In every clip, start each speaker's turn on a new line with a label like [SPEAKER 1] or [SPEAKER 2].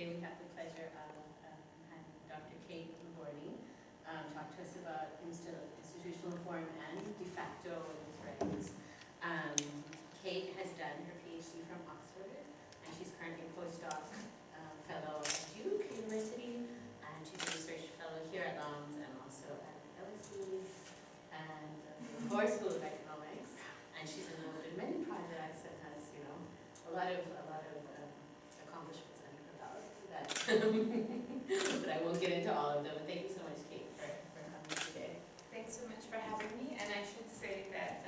[SPEAKER 1] today we have the pleasure of having Dr. Kate Vyborny talk to us about institutional reform and de facto women's rights. Kate has done her PhD from Oxford, and she's currently a postdoc fellow at Duke University, and she's a research fellow here at LUMS and also at LSE and the Lahore School of Economics. And she's involved in many projects and has, you know, a lot of accomplishments under her belt. But I won't get into all of them. And thank you so much, Kate, for having me today.
[SPEAKER 2] Thanks so much for having me. And I should say that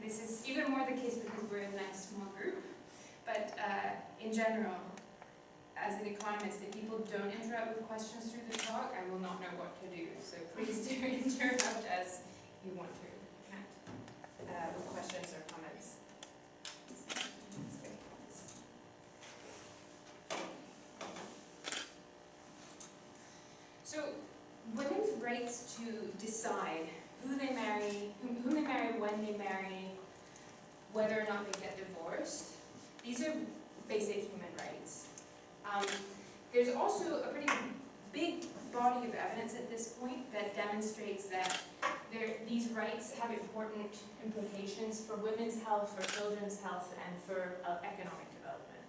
[SPEAKER 2] this is even more the case because we're in a nice small group. But in general, as an economist, if people don't interrupt with questions through the talk, I will not know what to do. So please do interrupt as you want to with questions or comments. So, women's rights to decide whom they marry, when they marry, whether or not they get divorced, these are basic human rights. There's also a pretty big body of evidence at this point that demonstrates that these rights have important implications for women's health, for children's health, and for economic development.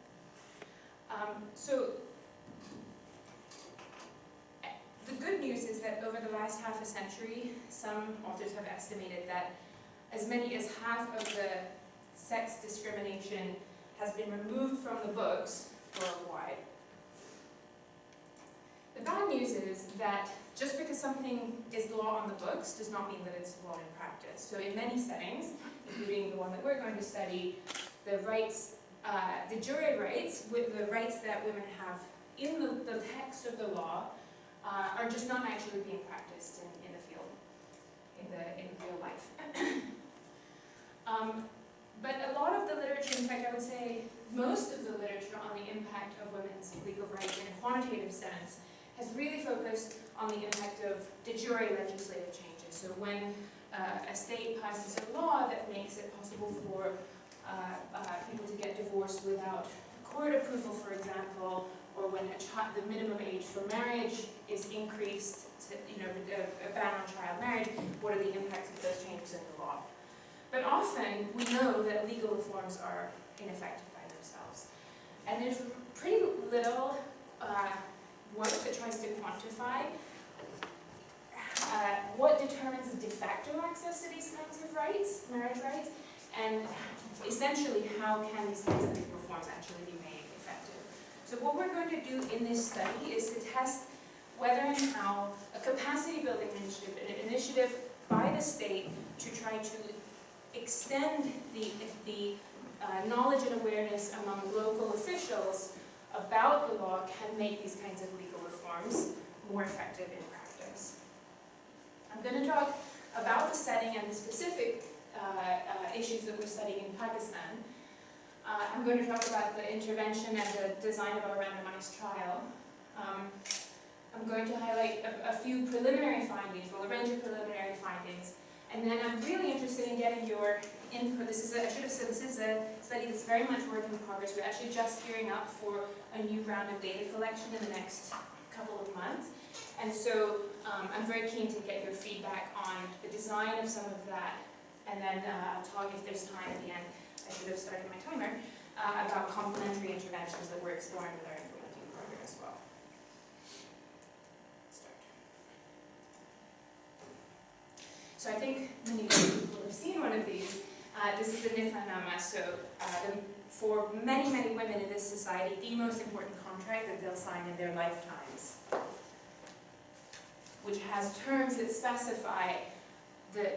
[SPEAKER 2] So the good news is that over the last half a century, some authors have estimated that as many as half of the sex discrimination has been removed from the books worldwide. The bad news is that just because something is law on the books does not mean that it's law in practice. So in many settings, including the one that we're going to study, the rights, the jure rights, the rights that women have in the text of the law, are just not actually being practiced in the field, in real life. But a lot of the literature, in fact I would say most of the literature on the impact of women's legal rights in a quantitative sense has really focused on the impact of de jure legislative changes. So when a state passes a law that makes it possible for people to get divorced without court approval, for example, or when the minimum age for marriage is increased to, a ban on child marriage, what are the impacts of those changes in the law? But often we know that legal reforms are ineffective by themselves. And there's pretty little work that tries to quantify what determines de facto access to these kinds of rights, marriage rights, and essentially how can these kinds of reforms actually be made effective. So what we're going to do in this study is to test whether and how a capacity building initiative, an initiative by the state to try to extend the knowledge and awareness among local officials about the law can make these kinds of legal reforms more effective in practice. I'm going to talk about the setting and the specific issues that we're studying in Pakistan. I'm going to talk about the intervention and the design of our randomized trial. I'm going to highlight a few preliminary findings, well, a range of preliminary findings, and then I'm really interested in getting your input. I should have said, this is a study that's very much work in progress. We're actually just gearing up for a new round of data collection in the next couple of months. And so I'm very keen to get your feedback on the design of some of that, and then I'll talk, if there's time at the end, I should have started my timer, about complementary interventions that we're exploring with our implementing program as well. So I think many people have seen one of these. This is the Nithanama. So for many, many women in this society, the most important contract that they'll sign in their lifetimes, which has terms that specify the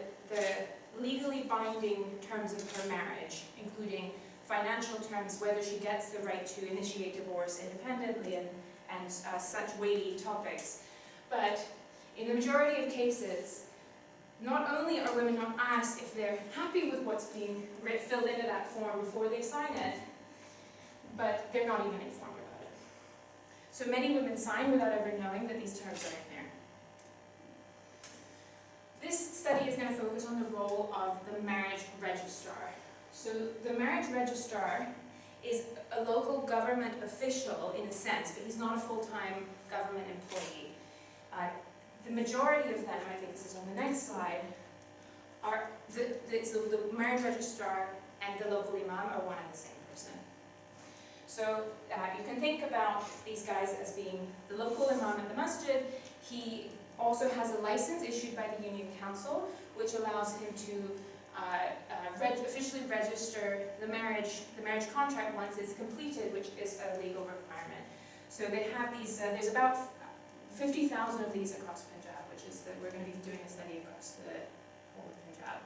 [SPEAKER 2] legally binding terms of her marriage, including financial terms, whether she gets the right to initiate divorce independently, and such weighty topics. But in the majority of cases, not only are women not asked if they're happy with what's being filled into that form before they sign it, but they're not even informed about it. So many women sign without ever knowing that these terms are in there. This study is going to focus on the role of the marriage registrar. So the marriage registrar is a local government official in a sense, but he's not a full-time government employee. The majority of them, I think this is on the next slide, are the marriage registrar and the local imam are one and the same person. So you can think about these guys as being the local imam at the masjid. He also has a license issued by the Union Council, which allows him to officially register the marriage contract once it's completed, which is a legal requirement. So they have these, there's about 50,000 of these across Punjab, which is that we're going to be doing a study across the whole of Punjab.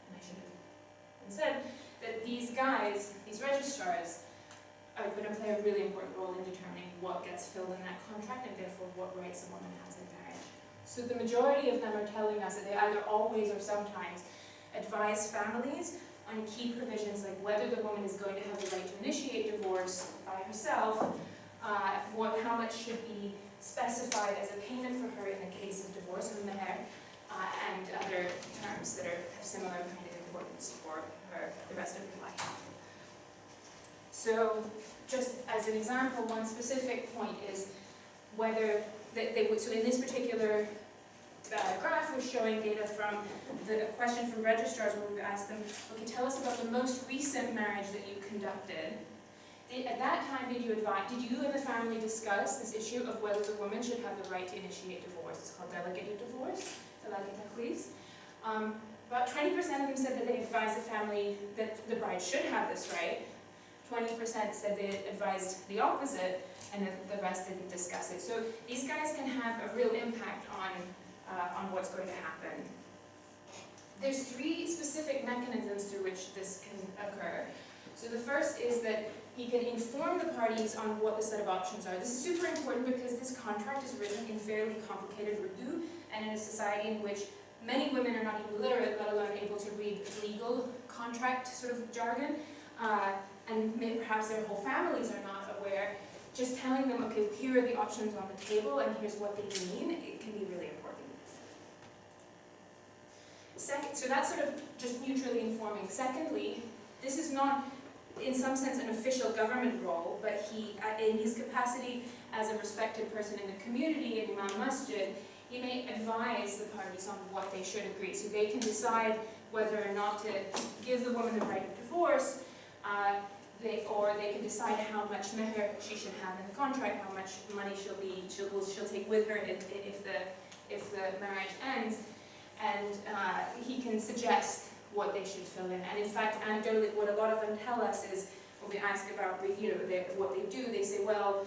[SPEAKER 2] And I should have said that these guys, these registrars, are going to play a really important role in determining what gets filled in that contract and therefore what rights a woman has in marriage. So the majority of them are telling us that they either always or sometimes advise families on key provisions like whether the woman is going to have the right to initiate divorce by herself, how much should be specified as a payment for her in the case of divorce and meher, and other terms that have similar kind of importance for her the rest of her life. So, just as an example, one specific point is whether they would. So in this particular graph, we're showing data from a question from registrars where we've asked them, okay, tell us about the most recent marriage that you conducted. At that time, did you and the family discuss this issue of whether the woman should have the right to initiate divorce? It's called delegated divorce, delegated tahweez. About 20% of them said that they advised the family that the bride should have this right. 20% said they advised the opposite, and the rest didn't discuss it. So these guys can have a real impact on what's going to happen. There's 3 specific mechanisms through which this can occur. So the first is that he can inform the parties on what the set of options are. This is super important because this contract is written in fairly complicated Urdu, and in a society in which many women are not even literate, let alone able to read legal contract sort of jargon, and perhaps their whole families are not aware. Just telling them, okay, here are the options on the table, and here's what they mean, it can be really important. Second, so that's sort of just neutrally informing. Secondly, this is not, in some sense, an official government role, but he, in his capacity as a respected person in the community, in Imam Masjid, he may advise the parties on what they should agree. So they can decide whether or not to give the woman the right of divorce, or they can decide how much meher she should have in the contract, how much money she'll take with her if the marriage ends, and he can suggest what they should fill in. And in fact, anecdotally, what a lot of them tell us is, when we ask about what they do, they say, well,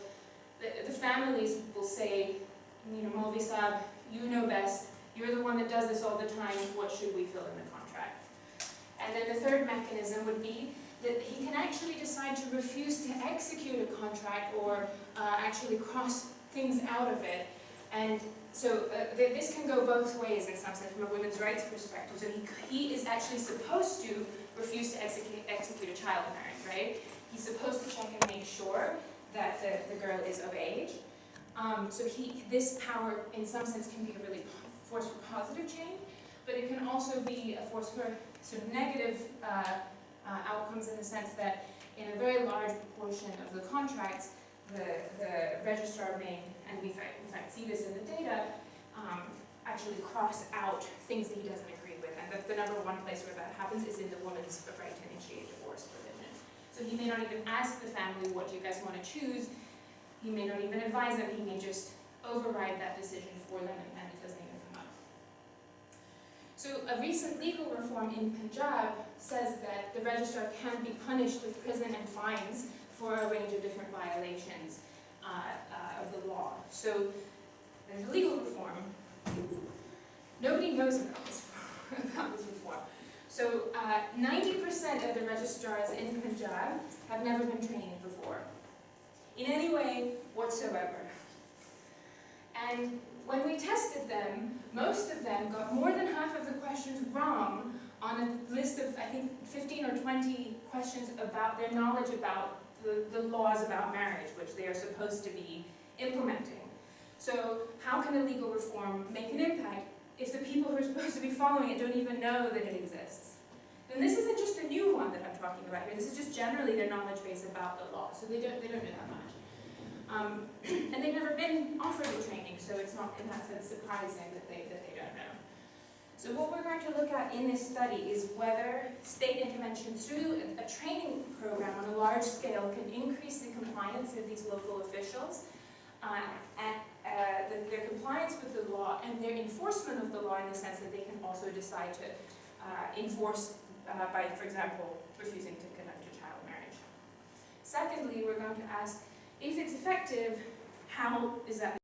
[SPEAKER 2] the families will say, Maulvi Saab, you know best, you're the one that does this all the time, what should we fill in the contract? And then the third mechanism would be that he can actually decide to refuse to execute a contract or actually cross things out of it. And so this can go both ways in some sense from a women's rights perspective. So he is actually supposed to refuse to execute a child marriage, right? He's supposed to check and make sure that the girl is of age. So this power in some sense can be a really force for positive change, but it can also be a force for sort of negative outcomes in the sense that in a very large proportion of the contracts, the registrar may, and we in fact see this in the data, actually cross out things that he doesn't agree with. And the number one place where that happens is in the woman's right to initiate divorce provision. So he may not even ask the family, what do you guys want to choose? He may not even advise them, he may just override that decision for them, and it doesn't even come up. So a recent legal reform in Punjab says that the registrar can be punished with prison and fines for a range of different violations of the law. So there's a legal reform. Nobody knows about this reform. So 90% of the registrars in Punjab have never been trained before, in any way whatsoever. And when we tested them, most of them got more than half of the questions wrong on a list of, I think, 15 or 20 questions about their knowledge about the laws about marriage, which they are supposed to be implementing. So how can a legal reform make an impact if the people who are supposed to be following it don't even know that it exists? And this isn't just a new one that I'm talking about here. This is just generally their knowledge base about the law, so they don't know that much. And they've never been offered the training, so it's not in that sense surprising that they don't know. So what we're going to look at in this study is whether state intervention through a training program on a large scale can increase the compliance of these local officials, their compliance with the law and their enforcement of the law, in the sense that they can also decide to enforce by, for example, refusing to conduct a child marriage. Secondly, we're going to ask if it's effective, how is that?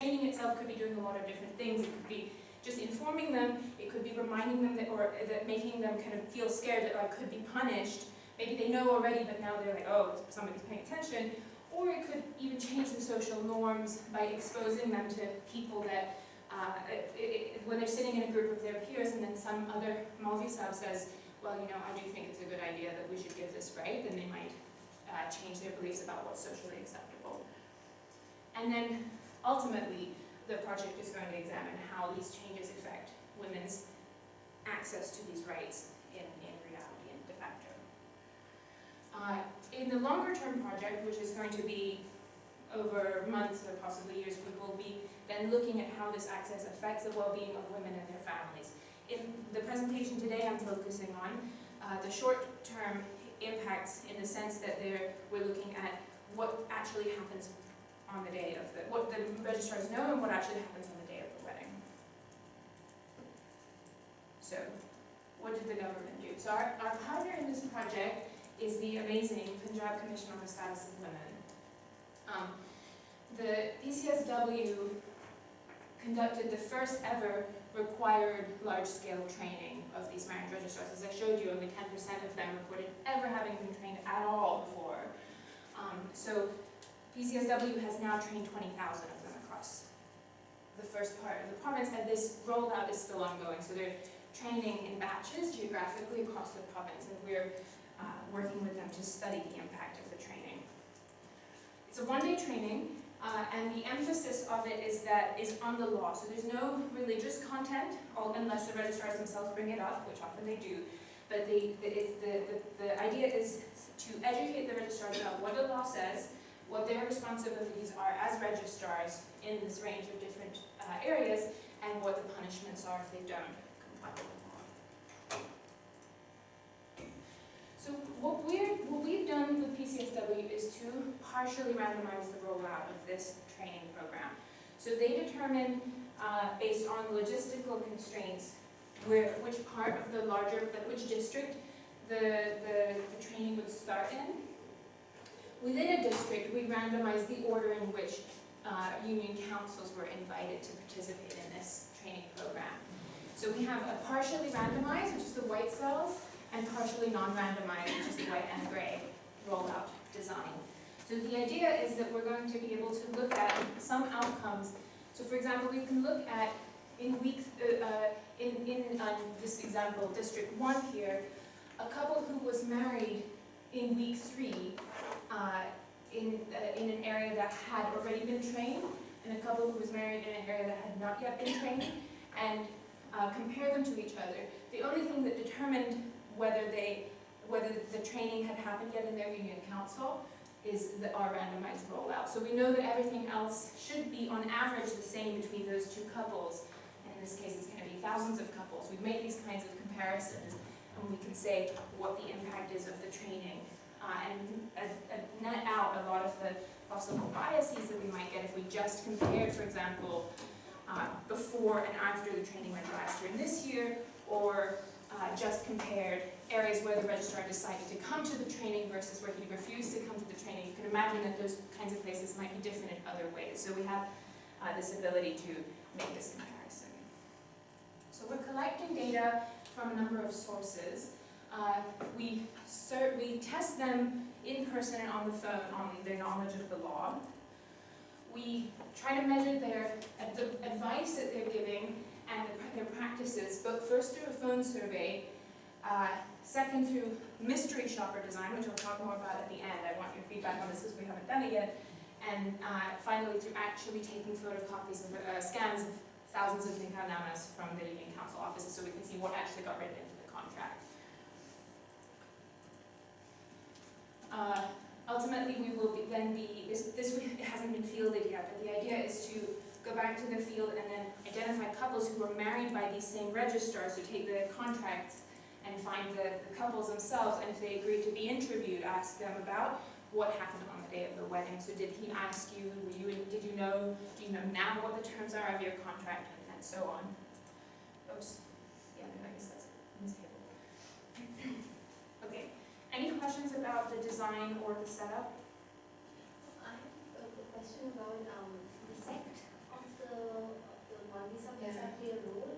[SPEAKER 2] Training itself could be doing a lot of different things. It could be just informing them, it could be reminding them that, or that making them kind of feel scared that I could be punished. Maybe they know already, but now they're like, oh, somebody's paying attention. Or it could even change the social norms by exposing them to people that, when they're sitting in a group of their peers and then some other Malvi Sahib says, well, you know, I do think it's a good idea that we should give this right, then they might change their beliefs about what's socially acceptable. And then, ultimately, the project is going to examine how these changes affect women's access to these rights in reality and de facto. In the longer term project, which is going to be over months or possibly years, we will be then looking at how this access affects the well-being of women and their families. In the presentation today, I'm focusing on the short-term impacts, in the sense that we're looking at what actually happens on the day of what the registrars know and what actually happens on the day of the wedding. So, what did the government do? So our partner in this project is the amazing Punjab Commission on the Status of Women. The PCSW conducted the first ever required large-scale training of these marriage registrars. As I showed you, only 10% of them reported ever having been trained at all before. So PCSW has now trained 20,000 of them across the first part of the province, and this rollout is still ongoing. So they're training in batches geographically across the province, and we're working with them to study the impact of the training. It's a one-day training, and the emphasis of it is on the law. So there's no religious content, unless the registrars themselves bring it up, which often they do. But the idea is to educate the registrars about what the law says, what their responsibilities are as registrars in this range of different areas, and what the punishments are if they don't comply with the law. So what we've done with PCSW is to partially randomize the rollout of this training program. So they determine, based on logistical constraints, which part of the which district the training would start in. Within a district, we randomized the order in which union councils were invited to participate in this training program. So we have a partially randomized, which is the white cells, and partially non-randomized, which is the white and gray rollout design. So the idea is that we're going to be able to look at some outcomes. So for example, we can look at in this example, District 1 here, a couple who was married in week 3 in an area that had already been trained, and a couple who was married in an area that had not yet been trained, and compare them to each other. The only thing that determined whether the training had happened yet in their union council is our randomized rollout. So we know that everything else should be on average the same between those two couples, and in this case it's going to be thousands of couples. We've made these kinds of comparisons, and we can say what the impact is of the training, and net out a lot of the possible biases that we might get if we just compared, for example, before and after the training went last year and this year, or just compared areas where the registrar decided to come to the training versus where he refused to come to the training. You can imagine that those kinds of places might be different in other ways. So we have this ability to make this comparison. So we're collecting data from a number of sources. We test them in person and on the phone on their knowledge of the law. We try to measure the advice that they're giving and their practices, but first through a phone survey, second through mystery shopper design, which I'll talk more about at the end. I want your feedback on this because we haven't done it yet. And finally, through actually taking photocopies of scans of thousands of Nikanamas from the Union Council offices so we can see what actually got written into the contract. fielded yet, but the idea is to go back to the field and then identify couples who are married by these same registrars, so take the contracts and find the couples themselves, and if they agree to be interviewed, ask them about what happened on the day of the wedding. So did he ask you, do you know now what the terms are of your contract, and so on. Oops. Yeah, I guess that's in this table. Okay. Any questions about the design or the setup?
[SPEAKER 3] I have a question about the sect of the Waheed sub exactly a role.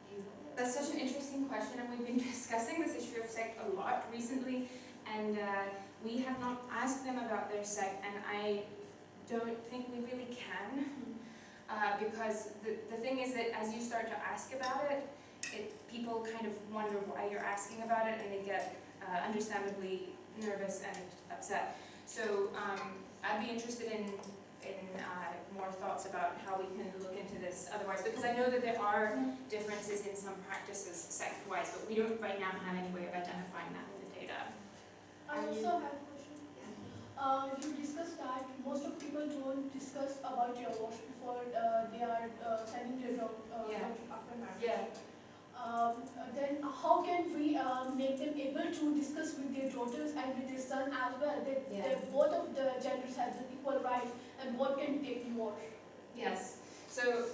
[SPEAKER 3] Do you know?
[SPEAKER 2] That's such an interesting question, and we've been discussing this issue of sect a lot recently, and we have not asked them about their sect, and I don't think we really can, because the thing is that as you start to ask about it, people kind of wonder why you're asking about it, and they get understandably nervous and upset. So I'd be interested in more thoughts about how we can look into this otherwise, because I know that there are differences in some practices sect-wise, but we don't right now have any way of identifying that with the data.
[SPEAKER 4] I also have a question. You discussed that most of people don't discuss about your wash before they are sending their dog after marriage.
[SPEAKER 2] Yeah.
[SPEAKER 4] Then how can we make them able to discuss with their daughters and with their son as well, that both of the genders have the equal rights and what can take more?
[SPEAKER 2] Yes. So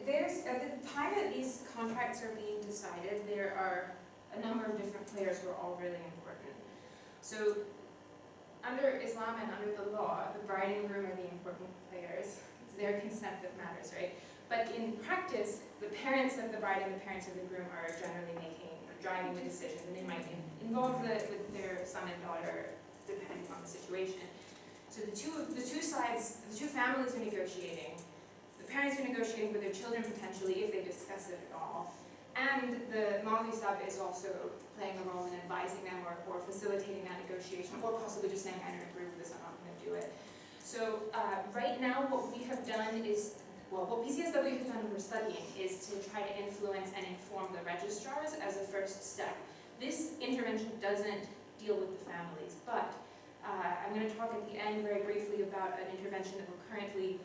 [SPEAKER 2] there's at the time that these contracts are being decided, there are a number of different players who are all really important. So under Islam and under the law, the bride and groom are the important players. It's their consent that matters, right? But in practice, the parents of the bride and the parents of the groom are generally driving the decisions, and they might involve with their son and daughter, depending on the situation. So the two sides, the two families are negotiating. The parents are negotiating with their children potentially, if they discuss it at all. And the Mauli sub is also playing a role in advising them or facilitating that negotiation, or possibly just saying, I don't agree with this, I'm not going to do it. So right now what we have done is, well, what PCSW has done when we're studying is to try to influence and inform the registrars as a first step. This intervention doesn't deal with the families, but I'm going to talk at the end very briefly about an intervention that we're currently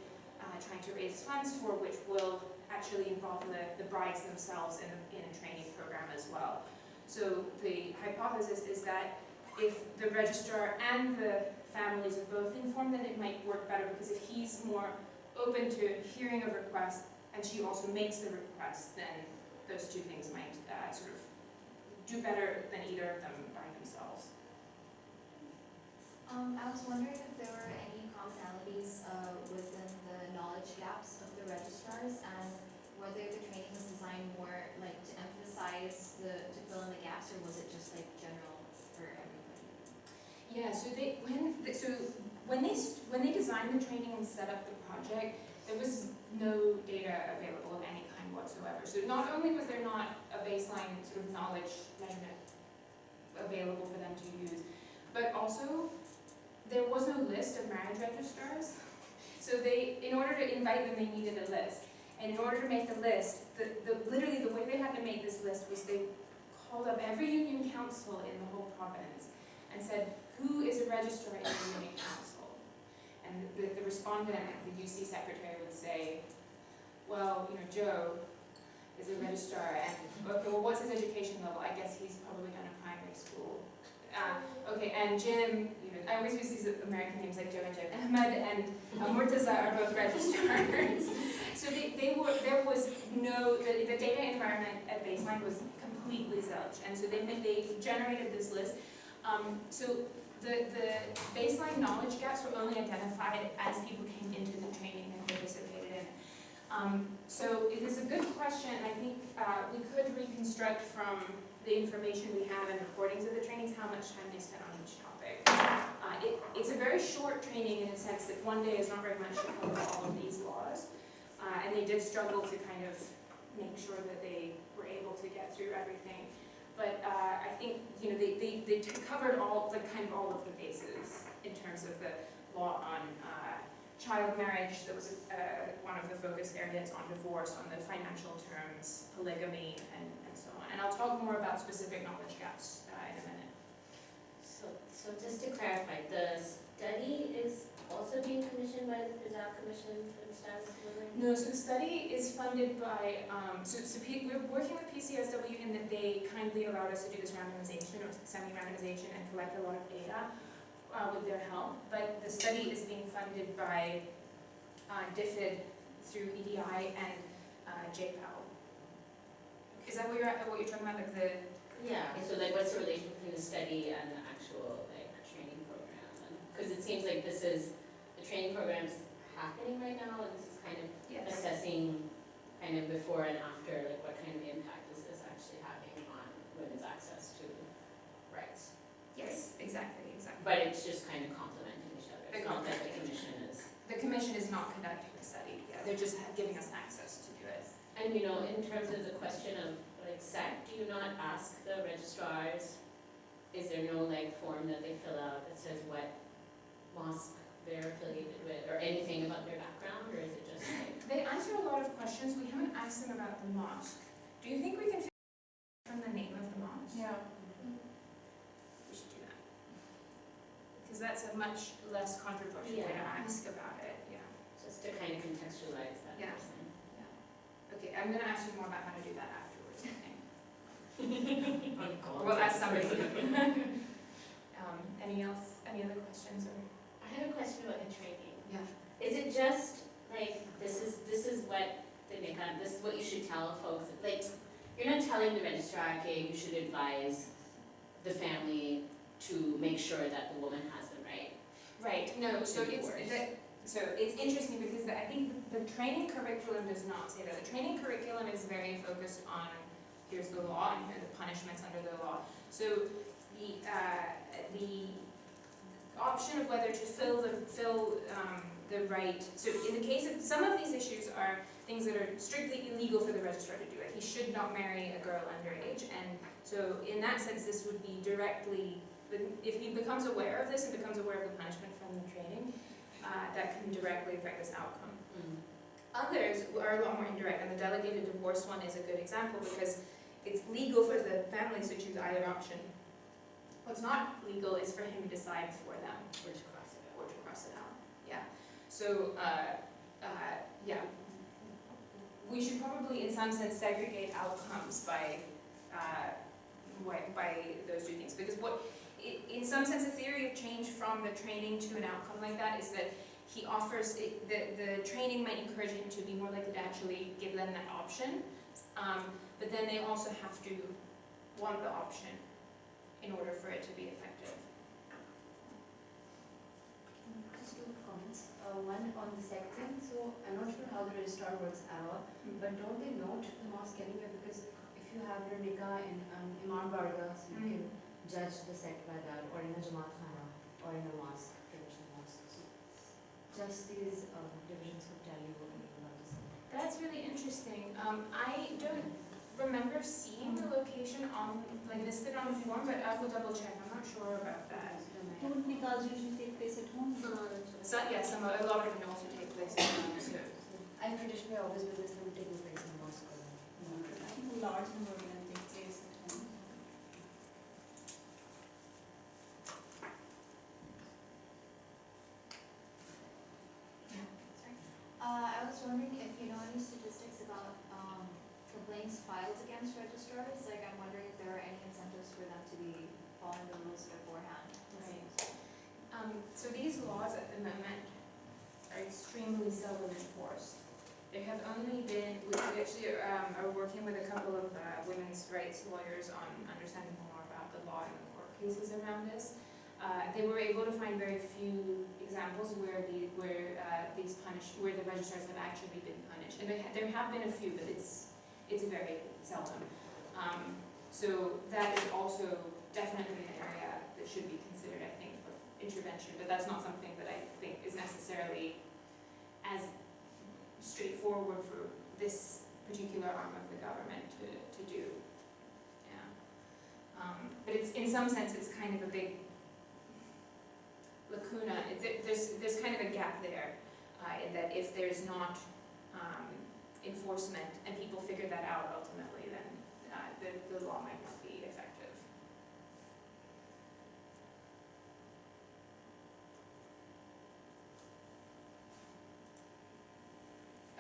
[SPEAKER 2] trying to raise funds for, which will actually involve the brides themselves in a training program as well. So the hypothesis is that if the registrar and the families are both informed, then it might work better, because if he's more open to hearing a request and she also makes the request, then those two things might sort of do better than either of them by themselves.
[SPEAKER 3] I was wondering if there were any commonalities within the knowledge gaps of the registrars, and whether the training was designed more like to emphasize to fill in the gaps, or was it just like general for everybody?
[SPEAKER 2] Yeah, so when they designed the training and set up the project, there was no data available of any kind whatsoever. So not only was there not a baseline sort of knowledge measurement available for them to use, but also there was no list of marriage registrars. So in order to invite them, they needed a list. And in order to make the list, literally the way they had to make this list was they called up every union council in the whole province and said, who is a registrar in the union council? And the respondent, the UC secretary, would say, well, Joe is a registrar, and okay, well, what's his education level? I guess he's probably done a primary school. Okay, and Jim, I always use these American names like Joe and Jim. Ahmed and Murtaza are both registrars. So there was the data environment at baseline was completely zilch, and so they generated this list. So the baseline knowledge gaps were only identified as people came into the training and participated in it. So it is a good question, and I think we could reconstruct from the information we have and recordings of the trainings how much time they spent on each topic. It's a very short training in the sense that one day is not very much to cover all of these laws, and they did struggle to kind of make sure that they were able to get through everything. But I think they covered all of the bases in terms of the law on child marriage. That was one of the focus areas, on divorce, on the financial terms, polygamy, and so on. And I'll talk more about specific knowledge gaps in a minute.
[SPEAKER 1] So just to clarify, the study is also being conducted
[SPEAKER 2] study is funded by, we're working with PCSW in that they kindly allowed us to do this randomization or semi-randomization and collect a lot of data with their help. But the study is being funded by DFID through EDI and JPAL. Is that what you're talking about, like the?
[SPEAKER 1] Yeah, so like what's the relation between the study and the actual like training program? Because it seems like this is, the training program's happening right now, and this is kind of assessing kind of before and after, like what kind of impact is this actually having on women's access to rights?
[SPEAKER 2] Yes, exactly.
[SPEAKER 1] But it's just kind of complementing each other. It's not that the commission is.
[SPEAKER 2] The commission is not conducting the study, they're just giving us access to do it.
[SPEAKER 1] And you know, in terms of the question of like sect, do you not ask the registrars, is there no like form that they fill out that says what mosque they're affiliated with, or anything about their background, or is it just like?
[SPEAKER 2] They answer a lot of questions, we haven't asked them about the mosque. Do you think we can from the name of the mosque?
[SPEAKER 5] Yeah.
[SPEAKER 2] We should do that. Because that's a much less controversial way to ask about it,
[SPEAKER 1] Just to kind of contextualize that.
[SPEAKER 2] Yeah.
[SPEAKER 1] person.
[SPEAKER 2] Okay, I'm gonna ask you more about how to do that afterwards, I think.
[SPEAKER 1] Or
[SPEAKER 2] We'll ask somebody. Any other questions or?
[SPEAKER 1] I have a question about the training.
[SPEAKER 2] Yeah.
[SPEAKER 1] Is it just like this is what they make up, this is what you should tell folks? Like, you're not telling the registrar, okay, you should advise the family to make sure that the woman has the right.
[SPEAKER 2] Right, no, so
[SPEAKER 1] to
[SPEAKER 2] it's,
[SPEAKER 1] divorce.
[SPEAKER 2] so it's interesting because I think the training curriculum does not say that. The training curriculum is very focused on, here's the law and here are the punishments under the law. So the option of whether to fill the right, so in the case of, some of these issues are things that are strictly illegal for the registrar to do it. He should not marry a girl underage, and so in that sense this would be directly, if he becomes aware of this and becomes aware of the punishment from the training, that can directly affect his outcome. Others are a lot more indirect, and the delegated divorce one is a good example because it's legal for the families to choose either option. What's not legal is for him to decide for them.
[SPEAKER 1] Or to cross it out.
[SPEAKER 2] Or to cross it out, yeah. So, yeah. We should probably, in some sense, segregate outcomes by those two things. Because in some sense, the theory of change from the training to an outcome like that is that he offers, the training might encourage him to be more likely to actually give them that option. But then they also have to want the option in order for it to be effective.
[SPEAKER 6] Just two comments. One on the second, so I'm not sure how the registrar works at all, but don't they note the mosque anywhere? Because if you have your nikah in Imam Barga, so you can judge the sect by that, or in a Jamaat Khana, or in a mosque, traditional mosque. So just these divisions would tell you what you mean about the sect.
[SPEAKER 2] That's really interesting. I don't remember seeing the location on, like, listed on the form, but I will double check. I'm not sure about that.
[SPEAKER 5] Don't nikahs usually take place at home?
[SPEAKER 2] So, yeah, a lot of them also take place at home, so.
[SPEAKER 6] I traditionally always witnessed them taking place in mosque.
[SPEAKER 5] I think a large number of them take place at home.
[SPEAKER 3] I was wondering if you know any statistics about complaints filed against registrars. Like, I'm wondering if there are any incentives for them to be following the rules beforehand.
[SPEAKER 2] So these laws at the moment are extremely seldom enforced. There have only been, we actually are working with a couple of women's rights lawyers on understanding more about the law and the court cases around this. They were able to find very few examples where the registrars have actually been punished, and there have been a few, but it's very seldom. So that is also definitely an area that should be considered, I think, for intervention. But that's not something that I think is necessarily as straightforward for this particular arm of the government to do. Yeah. But it's, in some sense, it's kind of a big lacuna. There's kind of a gap there in that if there's not enforcement and people figure that out ultimately, then the law might not be effective.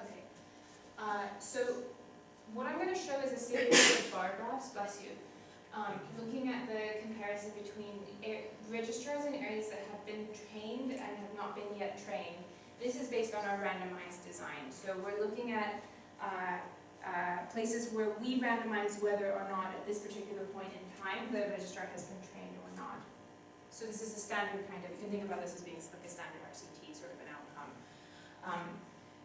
[SPEAKER 2] Okay. So what I'm going to show is a series of bar graphs, bless you, looking at the comparison between registrars in areas that have been trained and have not been yet trained. This is based on our randomized design. So we're looking at places where we randomize whether or not at this particular point in time the registrar has been trained or not. So this is a standard kind of, you can think about this as being like a standard RCT sort of an outcome.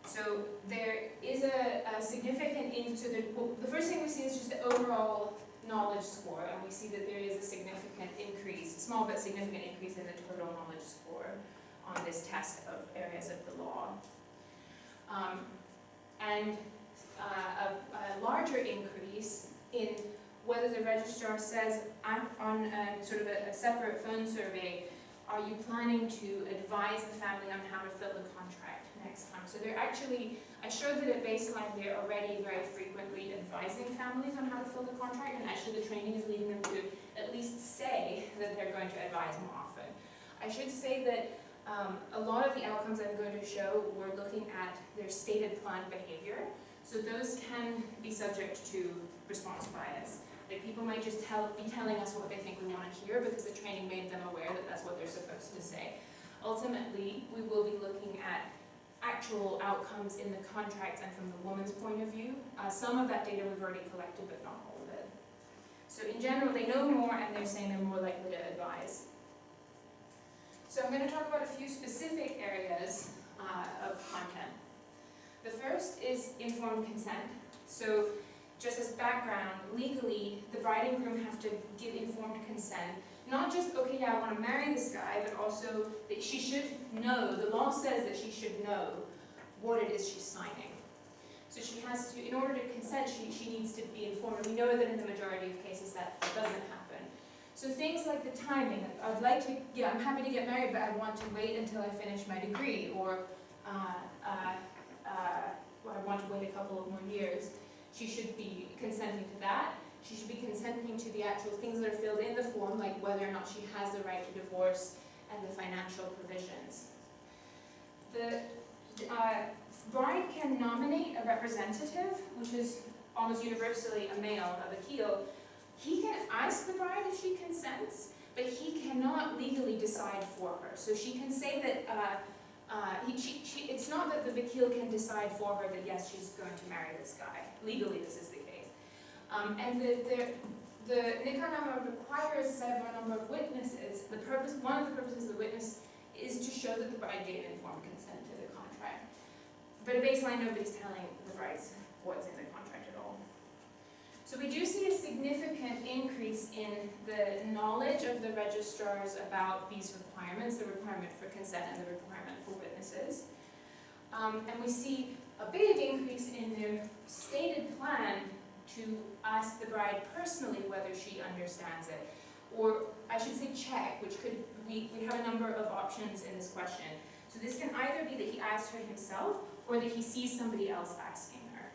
[SPEAKER 2] So there is a significant, so the first thing we see is just the overall knowledge score, and we see that there is a significant increase, small but significant increase in the total knowledge score on this test of areas of the law. And a larger increase in whether the registrar says, on sort of a separate phone survey, are you planning to advise the family on how to fill the contract next time? So they're actually, I showed that at baseline they're already very frequently advising families on how to fill the contract, and actually the training is leading them to at least say that they're going to advise more often. I should say that a lot of the outcomes I'm going to show, we're looking at their stated planned behavior. So those can be subject to response bias. Like people might just be telling us what they think we want to hear because the training made them aware that that's what they're supposed to say. Ultimately, we will be looking at actual outcomes in the contracts and from the woman's point of view. Some of that data we've already collected, but not all of it. So in general, they know more and they're saying they're more likely to advise. So I'm going to talk about a few specific areas of content. The first is informed consent. So just as background, legally, the bride and groom have to give informed consent. Not just, okay, yeah, I want to marry this guy, but also that she should know, the law says that she should know what it is she's signing. So she has to, in order to consent, she needs to be informed. And we know that in the majority of cases that doesn't happen. So things like the timing, I'd like to, yeah, I'm happy to get married, but I want to wait until I finish my degree, or I want to wait a couple of more years. She should be consenting to that. She should be consenting to the actual things that are filled in the form, like whether or not she has the right to divorce and the financial provisions. The bride can nominate a representative, which is almost universally a male of a Keel. He can ask the bride if she consents, but he cannot legally decide for her. So she can say that, it's not that the Vakil can decide for her that yes, she's going to marry this guy. Legally, this is the case. And the Nikahnaama requires several number of witnesses. One of the purposes of the witness is to show that the bride gave informed consent to the contract. But at baseline, nobody's telling the brides what's in the contract at all. So we do see a significant increase in the knowledge of the registrars about these requirements, the requirement for consent and the requirement for witnesses. And we see a big increase in their stated plan to ask the bride personally whether she understands it. Or I should say check, which could, we have a number of options in this question. So this can either be that he asks her himself or that he sees somebody else asking her.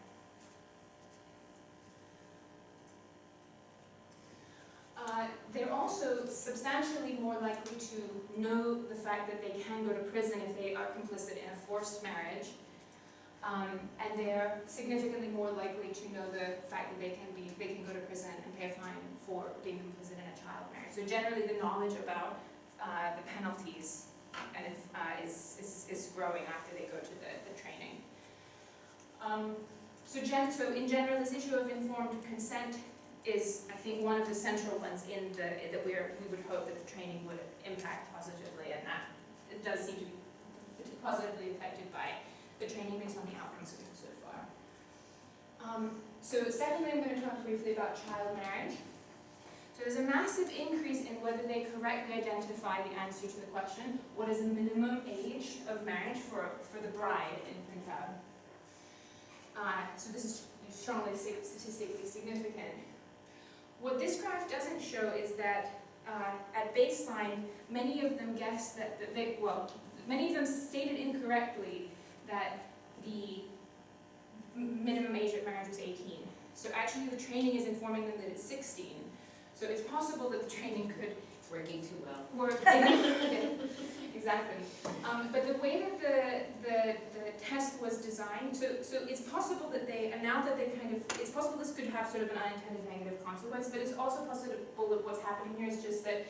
[SPEAKER 2] They're also substantially more likely to know the fact that they can go to prison if they are complicit in a forced marriage. And they're significantly more likely to know the fact that they can go to prison and pay a fine for being complicit in a child marriage. So generally the knowledge about the penalties is growing after they go to the training. So in general, this issue of informed consent is, I think, one of the central ones in that we would hope that the training would impact positively, and that it does seem to be positively affected by the training based on the outcomes we've so far. So secondly, I'm going to talk briefly about child marriage. So there's a massive increase in whether they correctly identify the answer to the question, what is the minimum age of marriage for the bride in Punjab? So this is strongly statistically significant. What this graph doesn't show is that at baseline, many of them guessed that many of them stated incorrectly that the minimum age of marriage was 18. So actually the training is informing them that it's 16. So it's possible that the training could
[SPEAKER 1] It's working too well.
[SPEAKER 2] work. Exactly. exactly. But the way that the test was designed, so it's possible that it's possible this could have sort of an unintended negative consequence, but it's also possible that what's happening here is just that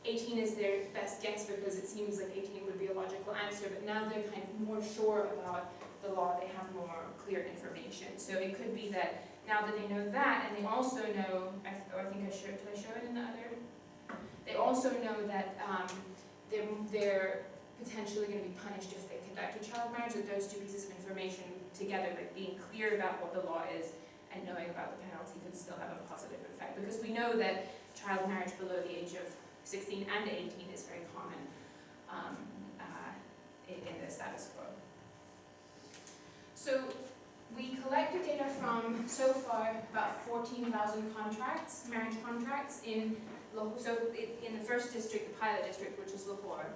[SPEAKER 2] 18 is their best guess because it seems like 18 would be a logical answer, but now they're kind of more sure about the law, they have more clear information. So it could be that now that they know that, and they also know, did I show it in the other? They also know that they're potentially going to be punished if they conduct a child marriage, with those two pieces of information together, like being clear about what the law is and knowing about the penalty could still have a positive effect. Because we know that child marriage below the age of 16 and 18 is very common in the status quo. So we collected data from, so far, about 14,000 contracts, marriage contracts in Lahore. So in the first district, the pilot district, which is Lahore.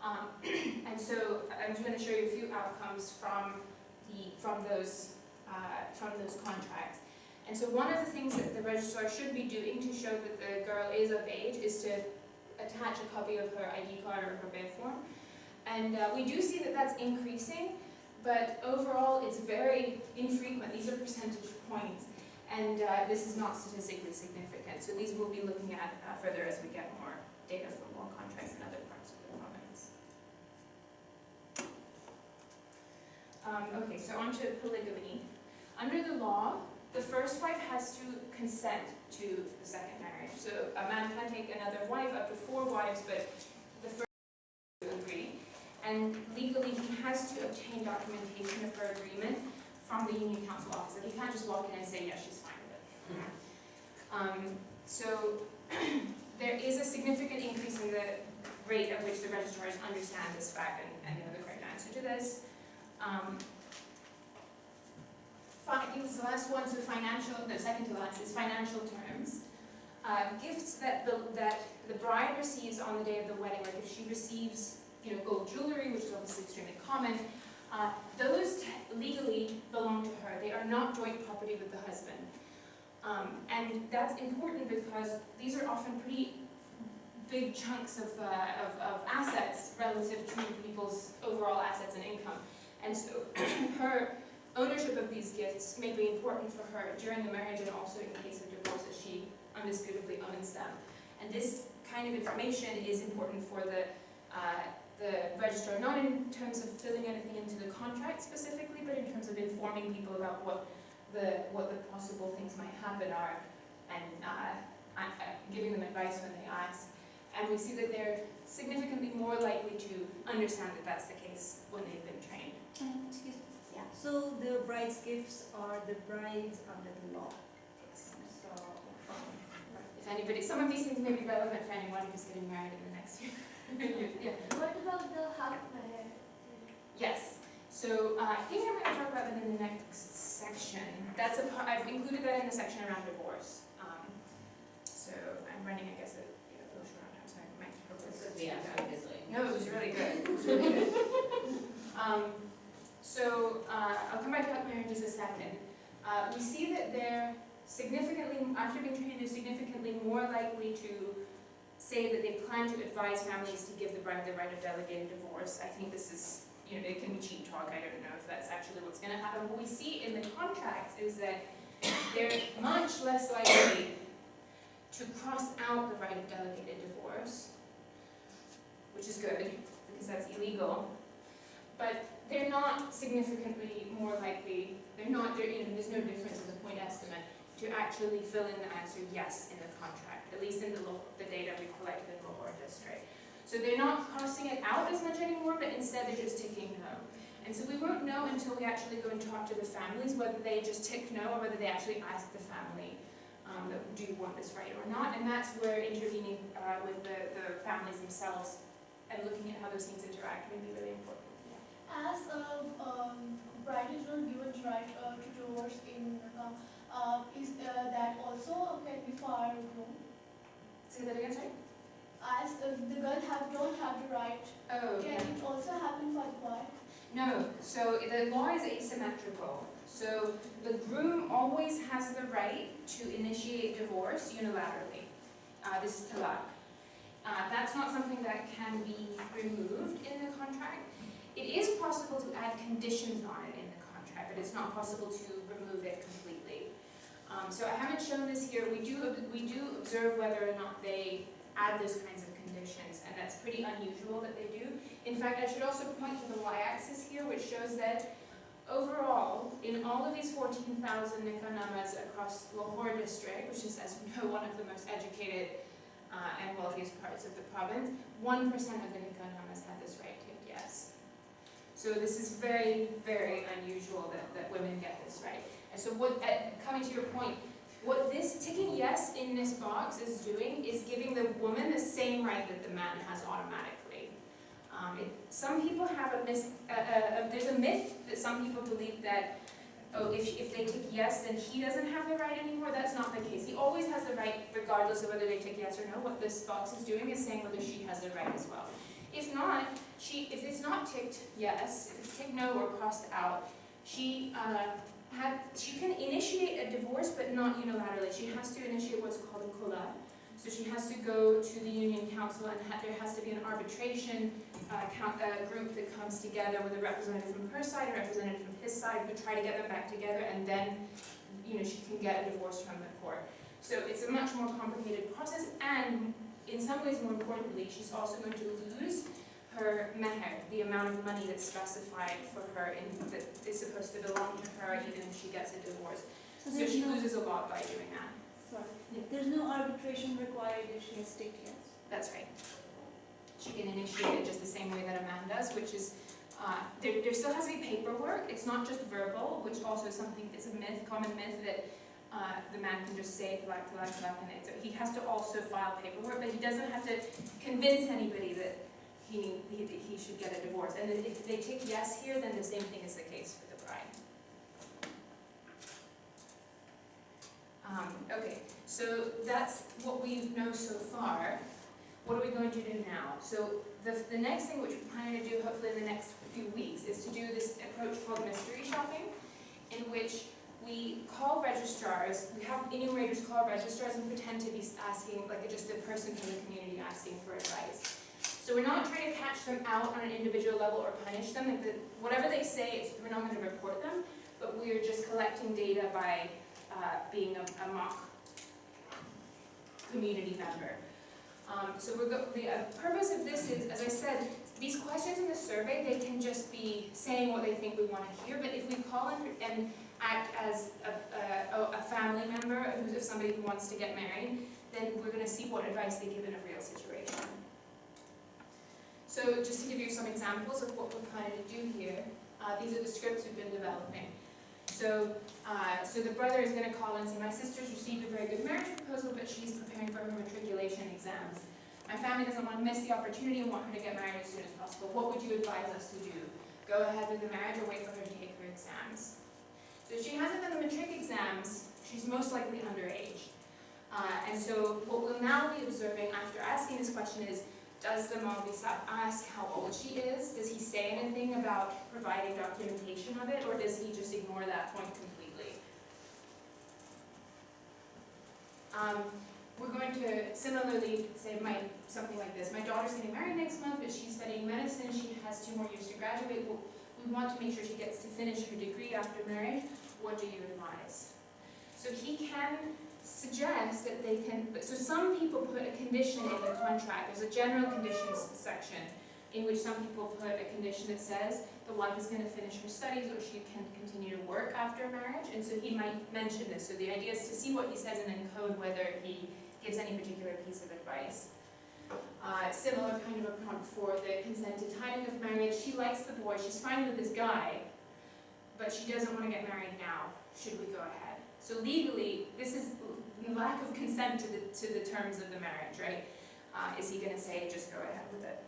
[SPEAKER 2] And so I'm just going to show you a few outcomes from those contracts. And so one of the things that the registrar should be doing to show that the girl is of age is to attach a copy of her ID card or her bed form. And we do see that that's increasing, but overall it's very infrequent. These are percentage points, and this is not statistically significant. So these we'll be looking at further as we get more data from more contracts in other parts of the province. Okay, so on to polygamy. Under the law, the first wife has to consent to the second marriage. So a man can take another wife, up to 4 wives, but the first has to agree. And legally, he has to obtain documentation of her agreement from the Union Council officer. He can't just walk in and say, yes, she's fine with it. So there is a significant increase in the rate at which the registrars understand this fact and know the correct answer to this. I think this is the last one, so second to last is financial terms. Gifts that the bride receives on the day of the wedding, like if she receives gold jewelry, which is obviously extremely common, those legally belong to her. They are not joint property with the husband. And that's important because these are often pretty big chunks of assets relative to people's overall assets and income. And so her ownership of these gifts may be important for her during the marriage and also in case of divorce, as she undisputably owns them. And this kind of information is important for the registrar, not in terms of filling anything into the contract specifically, but in terms of informing people about what the possible things might happen are, and giving them advice when they ask. And we see that they're significantly more likely to understand that that's the case when they've been trained.
[SPEAKER 7] Excuse me. Yeah. So the bride's gifts are the bride's under the law.
[SPEAKER 2] Yes. So, if anybody, some of these things may be relevant for anyone who's getting married in the next year. Yeah.
[SPEAKER 4] What about the half marriage?
[SPEAKER 2] Yes. So I think I'm going to talk about that in the next section. That's I've included that in the section around divorce. So I'm running, I guess, a little short on time. Sorry, my purpose.
[SPEAKER 1] Yeah, obviously.
[SPEAKER 2] No, it was really good. It was really good. So I'll come back to marriages in a second. We see that they're significantly, after being trained, they're significantly more likely to say that they plan to advise families to give the bride the right of delegated divorce. I think this is, it can be cheap talk. I don't know if that's actually what's going to happen. What we see in the contracts is that they're much less likely to cross out the right of delegated divorce, which is good because that's illegal. But they're not significantly more likely. There's no difference in the point estimate to actually fill in the answer yes in the contract, at least in the data we've collected in the Lahore district. So they're not crossing it out as much anymore, but instead they're just ticking no. And so we won't know until we actually go and talk to the families whether they just tick no or whether they actually ask the family that do you want this right or not. And that's where intervening with the families themselves and looking at how those things interact may be really important.
[SPEAKER 4] As bride is not given right to divorce in is that also can be far wrong?
[SPEAKER 2] Say that again, sorry?
[SPEAKER 4] As the girl don't have the right, can it also happen for the boy?
[SPEAKER 2] No, so the law is asymmetrical. So the groom always has the right to initiate divorce unilaterally. This is talaq. That's not something that can be removed in the contract. It is possible to add conditions on it in the contract, but it's not possible to remove it completely. So I haven't shown this here. We do observe whether or not they add those kinds of conditions, and that's pretty unusual that they do. In fact, I should also point to the y-axis here, which shows that overall, in all of these 14,000 nikahnamas across Lahore district, which is, as you know, one of the most educated and wealthiest parts of the province, 1% of the nikahnamas had this right ticked yes. So this is very, very unusual that women get this right. And so coming to your point, what this ticking yes in this box is doing is giving the woman the same right that the man has automatically. Some people have there's a myth that some people believe that, oh, if they tick yes, then he doesn't have the right anymore. That's not the case. He always has the right, regardless of whether they tick yes or no. What this box is doing is saying whether she has the right as well. If not, if it's not ticked yes, if it's ticked no or crossed out, she can initiate a divorce, but not unilaterally. She has to initiate what's called a khula. So she has to go to the union council, and there has to be an arbitration group that comes together with a representative from her side, a representative from his side, who try to get them back together, and then she can get a divorce from the court. So it's a much more complicated process, and in some ways, more importantly, she's also going to lose her meher, the amount of money that's specified for her that is supposed to belong to her even if she gets a divorce. So she loses a lot by doing that.
[SPEAKER 7] Sorry. There's no arbitration required if she has ticked yes.
[SPEAKER 2] That's right. She can initiate it just the same way that a man does, which is, there still has to be paperwork. It's not just verbal, which also is something, it's a myth, common myth, that the man can just say talaq, and so he has to also file paperwork, but he doesn't have to convince anybody that he should get a divorce. And if they tick yes here, then the same thing is the case for the bride. Okay, so that's what we know so far. What are we going to do now? So the next thing which we're planning to do, hopefully in the next few weeks, is to do this approach called mystery shopping, in which we call registrars, we have enumerators call registrars and pretend to be asking, like just a person from the community asking for advice. So we're not trying to catch them out on an individual level or punish them. Whatever they say, we're not going to report them, but we're just collecting data by being a mock community member. So the purpose of this is, as I said, these questions in the survey, they can just be saying what they think we want to hear, but if we call and act as a family member of somebody who wants to get married, then we're going to see what advice they give in a real situation. So just to give you some examples of what we're planning to do here, these are the scripts we've been developing. So the brother is going to call and say, my sister's received a very good marriage proposal, but she's preparing for her matriculation exams. My family doesn't want to miss the opportunity and want her to get married as soon as possible. What would you advise us to do? Go ahead with the marriage or wait for her to take her exams? So if she hasn't done the matric exams, she's most likely underage. And so what we'll now be observing after asking this question is, does the Maulvi Sahib ask how old she is? Does he say anything about providing documentation of it, or does he just ignore that point completely? We're going to similarly say something like this. My daughter's getting married next month, but she's studying medicine. She has 2 more years to graduate. We want to make sure she gets to finish her degree after marriage. What do you advise? So he can suggest that they can, so some people put a condition in the contract. There's a general conditions section in which some people put a condition that says the wife is going to finish her studies or she can continue to work after marriage, and so he might mention this. So the idea is to see what he says and then code whether he gives any particular piece of advice. Similar kind of a prompt for the consented timing of marriage. She likes the boy, she's fine with this guy, but she doesn't want to get married now. Should we go ahead? So legally, this is lack of consent to the terms of the marriage, right? Is he going to say, just go ahead with it?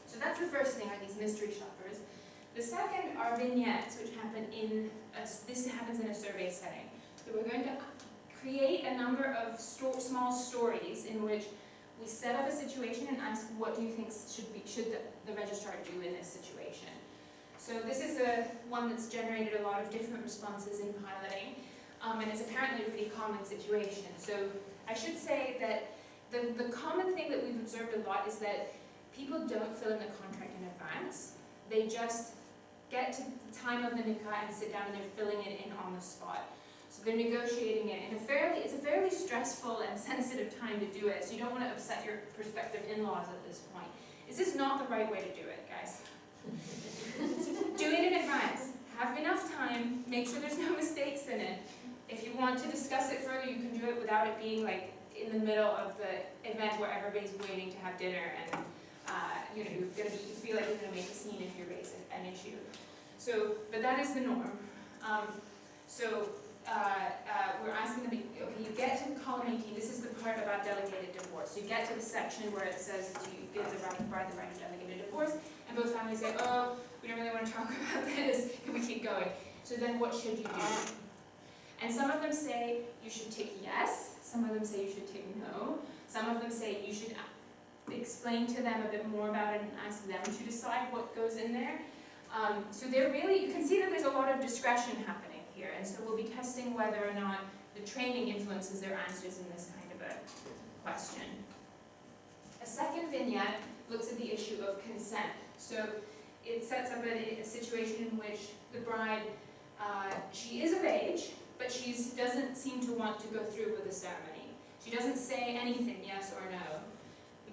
[SPEAKER 2] So that's the first thing, are these mystery shoppers. The second are vignettes, which happen this happens in a survey setting. So we're going to create a number of small stories in which we set up a situation and ask, what do you think should the registrar do in this situation? So this is one that's generated a lot of different responses in piloting, and it's apparently a pretty common situation. So I should say that the common thing that we've observed a lot is that people don't fill in the contract in advance. They just get to the time of the nikah and sit down and they're filling it in on the spot. So they're negotiating it in it's a fairly stressful and sensitive time to do it, so you don't want to upset your prospective in-laws at this point. This is not the right way to do it, guys. Do it in advance. Have enough time, make sure there's no mistakes in it. If you want to discuss it further, you can do it without it being like in the middle of the event where everybody's waiting to have dinner and you feel like you're going to make a scene if you raise an issue. So, but that is the norm. We're asking them, okay, you get to column 18, this is the part about delegated divorce. So you get to the section where it says, do you give the bride the right of delegated divorce? And both families say, oh, we don't really want to talk about this, can we keep going? So then what should you do? And some of them say you should tick yes, some of them say you should tick no, some of them say you should explain to them a bit more about it and ask them to decide what goes in there. So they're really, you can see that there's a lot of discretion happening here, and so we'll be testing whether or not the training influences their answers in this kind of a question. A second vignette looks at the issue of consent. So it sets up a situation in which the bride, she is of age, but she doesn't seem to want to go through with the ceremony. She doesn't say anything, yes or no.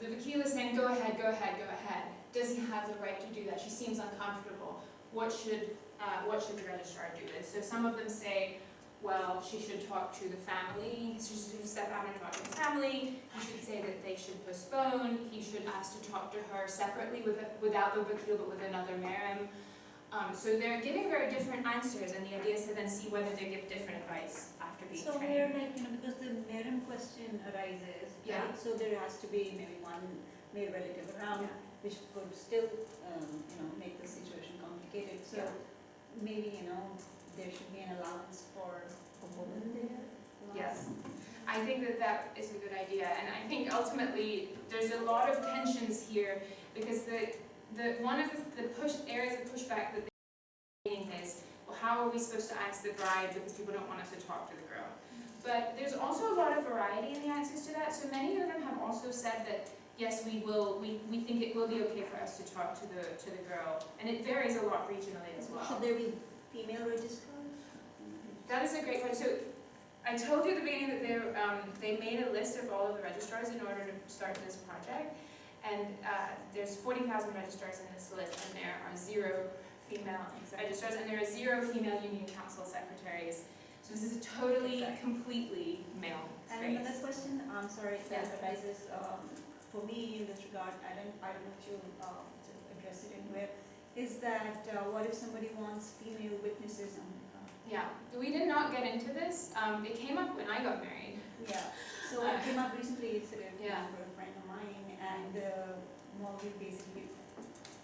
[SPEAKER 2] The vakil is saying, go ahead, go ahead, go ahead. Does he have the right to do that? She seems uncomfortable. What should the registrar do? And so some of them say, well, she should talk to the family. She should step out and talk to the family. He should say that they should postpone. He should ask to talk to her separately without the vakil, but with another mahram. So they're giving very different answers, and the idea is to then see whether they give different advice after being
[SPEAKER 7] So
[SPEAKER 2] trained.
[SPEAKER 7] here, like, because the mahram question arises,
[SPEAKER 2] Yeah.
[SPEAKER 7] right? So there has to be maybe one male relative around, which could still, make the situation complicated. So maybe, there should be an allowance for a woman there.
[SPEAKER 2] Yes. I think that is a good idea, and I think ultimately there's a lot of tensions here because one of the areas of pushback that they're getting is, well, how are we supposed to ask the bride because people don't want us to talk to the girl? But there's also a lot of variety in the answers to that. So many of them have also said that yes, we think it will be okay for us to talk to the girl, and it varies a lot regionally as well.
[SPEAKER 7] Should there be female registrars?
[SPEAKER 2] That is a great question. So I told you at the beginning that they made a list of all of the registrars in order to start this project. And there's 40,000 registrars in this list, and there are 0 female registrars, and there are 0 female union council secretaries. So this is a totally, completely male
[SPEAKER 7] And
[SPEAKER 2] space.
[SPEAKER 7] another question, I'm sorry, that arises for me in this regard, I don't know if you address it anywhere, is that what if somebody wants female witnesses on
[SPEAKER 2] Yeah, we did not get into this. It came up when I got married.
[SPEAKER 7] Yeah, so it came up recently, sort of,
[SPEAKER 2] Yeah.
[SPEAKER 7] for a friend of mine, and Morgan basically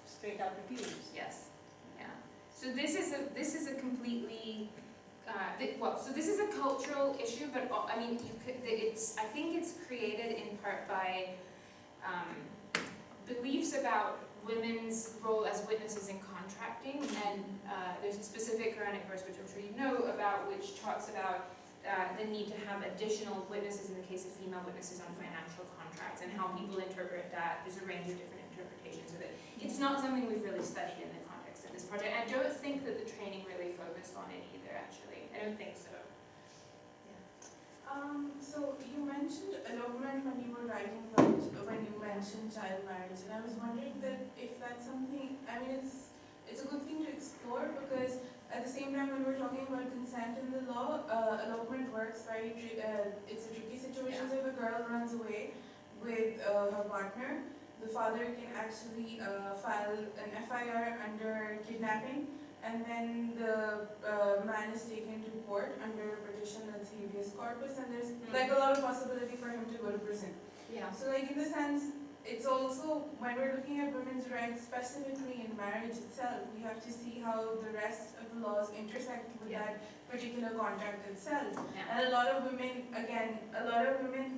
[SPEAKER 7] straight out refused.
[SPEAKER 2] Yes. Yeah. So this is a completely so this is a cultural issue, but I mean, I think it's created in part by beliefs about women's role as witnesses in contracting, and there's a specific Quranic verse, which I'm sure you know about, which talks about the need to have additional witnesses in the case of female witnesses on financial contracts, and how people interpret that. There's a range of different interpretations of it. It's not something we've really studied in the context of this project. I don't think that the training really focused on it either, actually. I don't think so.
[SPEAKER 5] So you mentioned elopement when you were writing about, when you mentioned child marriage, and I was wondering that if that's something, I mean, it's a good thing to explore, because at the same time when we're talking about consent in the law, elopement works very, it's a tricky situation. So if a girl runs away with her partner, the father can actually file an FIR under kidnapping, and then the man is taken to court under a petition that's habeas corpus, and there's like a lot of possibility for him to go to prison.
[SPEAKER 2] Yeah.
[SPEAKER 5] So like in the sense, it's also, when we're looking at women's rights specifically in marriage itself, we have to see how the rest of the laws intersect with that particular contract itself.
[SPEAKER 2] Yeah.
[SPEAKER 5] And a lot of women, again,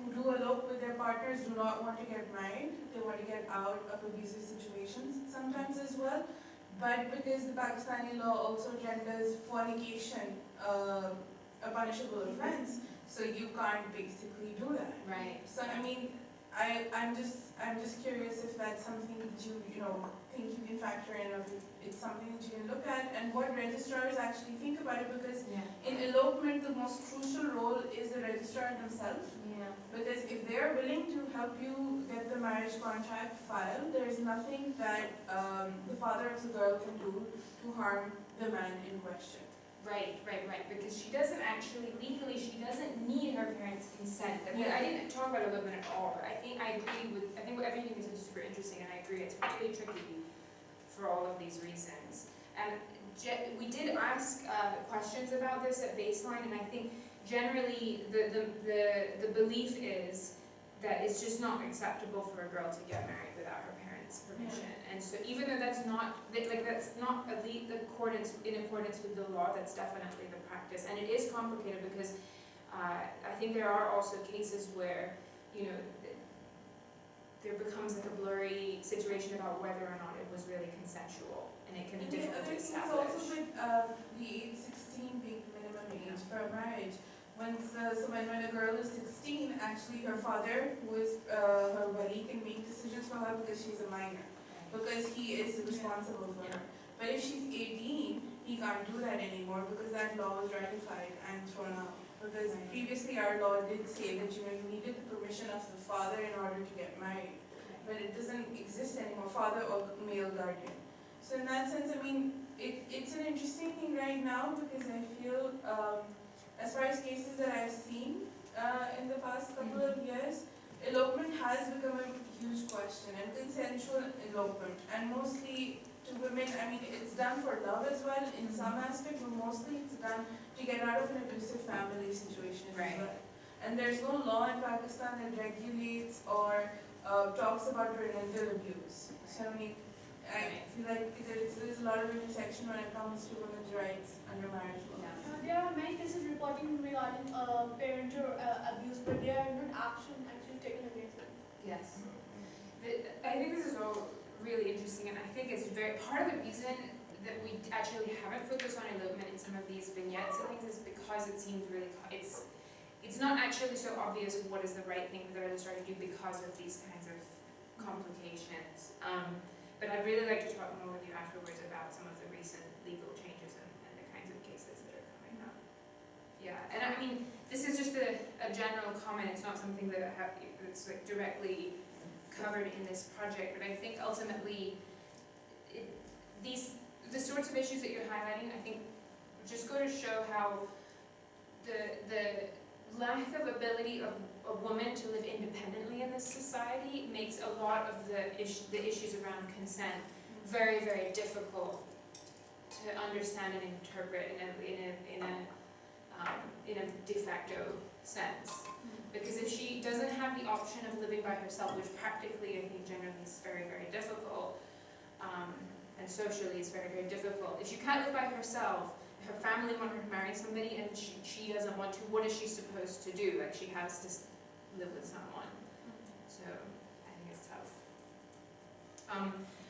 [SPEAKER 5] who do elope with their partners do not want to get married. They want to get out of abusive situations sometimes as well. But because the Pakistani law also genders fornication a punishable offense, so you can't basically do that.
[SPEAKER 2] Right.
[SPEAKER 5] So I mean, I'm just curious if that's something that you know think you can factor in, or if it's something that you can look at, and what registrars actually think about it, because
[SPEAKER 2] Yeah.
[SPEAKER 5] in elopement the most crucial role is the registrar themselves.
[SPEAKER 2] Yeah.
[SPEAKER 5] Because if they are willing to help you get the marriage contract filed, there is nothing that the father of the girl can do to harm the man in question.
[SPEAKER 2] Right, because she doesn't actually, legally, she doesn't need her parents' consent. I mean, I didn't talk about elopement at all, but I think everything you said is super interesting, and I agree, it's really tricky for all of these reasons. And we did ask questions about this at baseline, and I think generally the belief is that it's just not acceptable for a girl to get married without her parents' permission. And so even though that's not in accordance with the law, that's definitely the practice. And it is complicated because I think there are also cases where, you know, there becomes like a blurry situation about whether or not it was really consensual, and it can be difficult to
[SPEAKER 5] It's
[SPEAKER 2] establish.
[SPEAKER 5] also with the age 16 being the minimum age for a marriage. When a girl is 16, actually her father, who is her wali, can make decisions for her because she's a minor, because he is responsible for her. But if she's 18, he can't do that anymore because that law was ratified and thrown out. Because previously our law did say that you needed the permission of the father in order to get married, but it doesn't exist anymore, father or male guardian. So in that sense, I mean, it's an interesting thing right now, because I feel, as far as cases that I've seen in the past couple of years, elopement has become a huge question, and consensual elopement, and mostly to women. I mean, it's done for love as well in some aspect, but mostly it's done to get out of an abusive family situation as well. And there's no law in Pakistan that regulates or talks about parental abuse. So I mean, I feel like there's a lot of intersection when it comes to women's rights under marriage law.
[SPEAKER 4] There are many cases reporting regarding parental abuse, but there are not actually taken against them.
[SPEAKER 2] Yes. I think this is all really interesting, and I think it's part of the reason that we actually haven't focused on elopement in some of these vignettes and things is because it seems really, it's not actually so obvious what is the right thing for the registrar to do because of these kinds of complications. But I'd really like to talk more with you afterwards about some of the recent legal changes and the kinds of cases that are coming up. Yeah, and I mean, this is just a general comment. It's not something that that's like directly covered in this project, but I think ultimately the sorts of issues that you're highlighting, I think, just go to show how the lack of ability of a woman to live independently in this society makes a lot of the issues around consent very, very difficult to understand and interpret in a de facto sense. Because if she doesn't have the option of living by herself, which practically I think generally is very, very difficult, and socially is very, very difficult. If she can't live by herself, her family want her to marry somebody and she doesn't want to, what is she supposed to do? Like, she has to live with someone. So I think it's tough.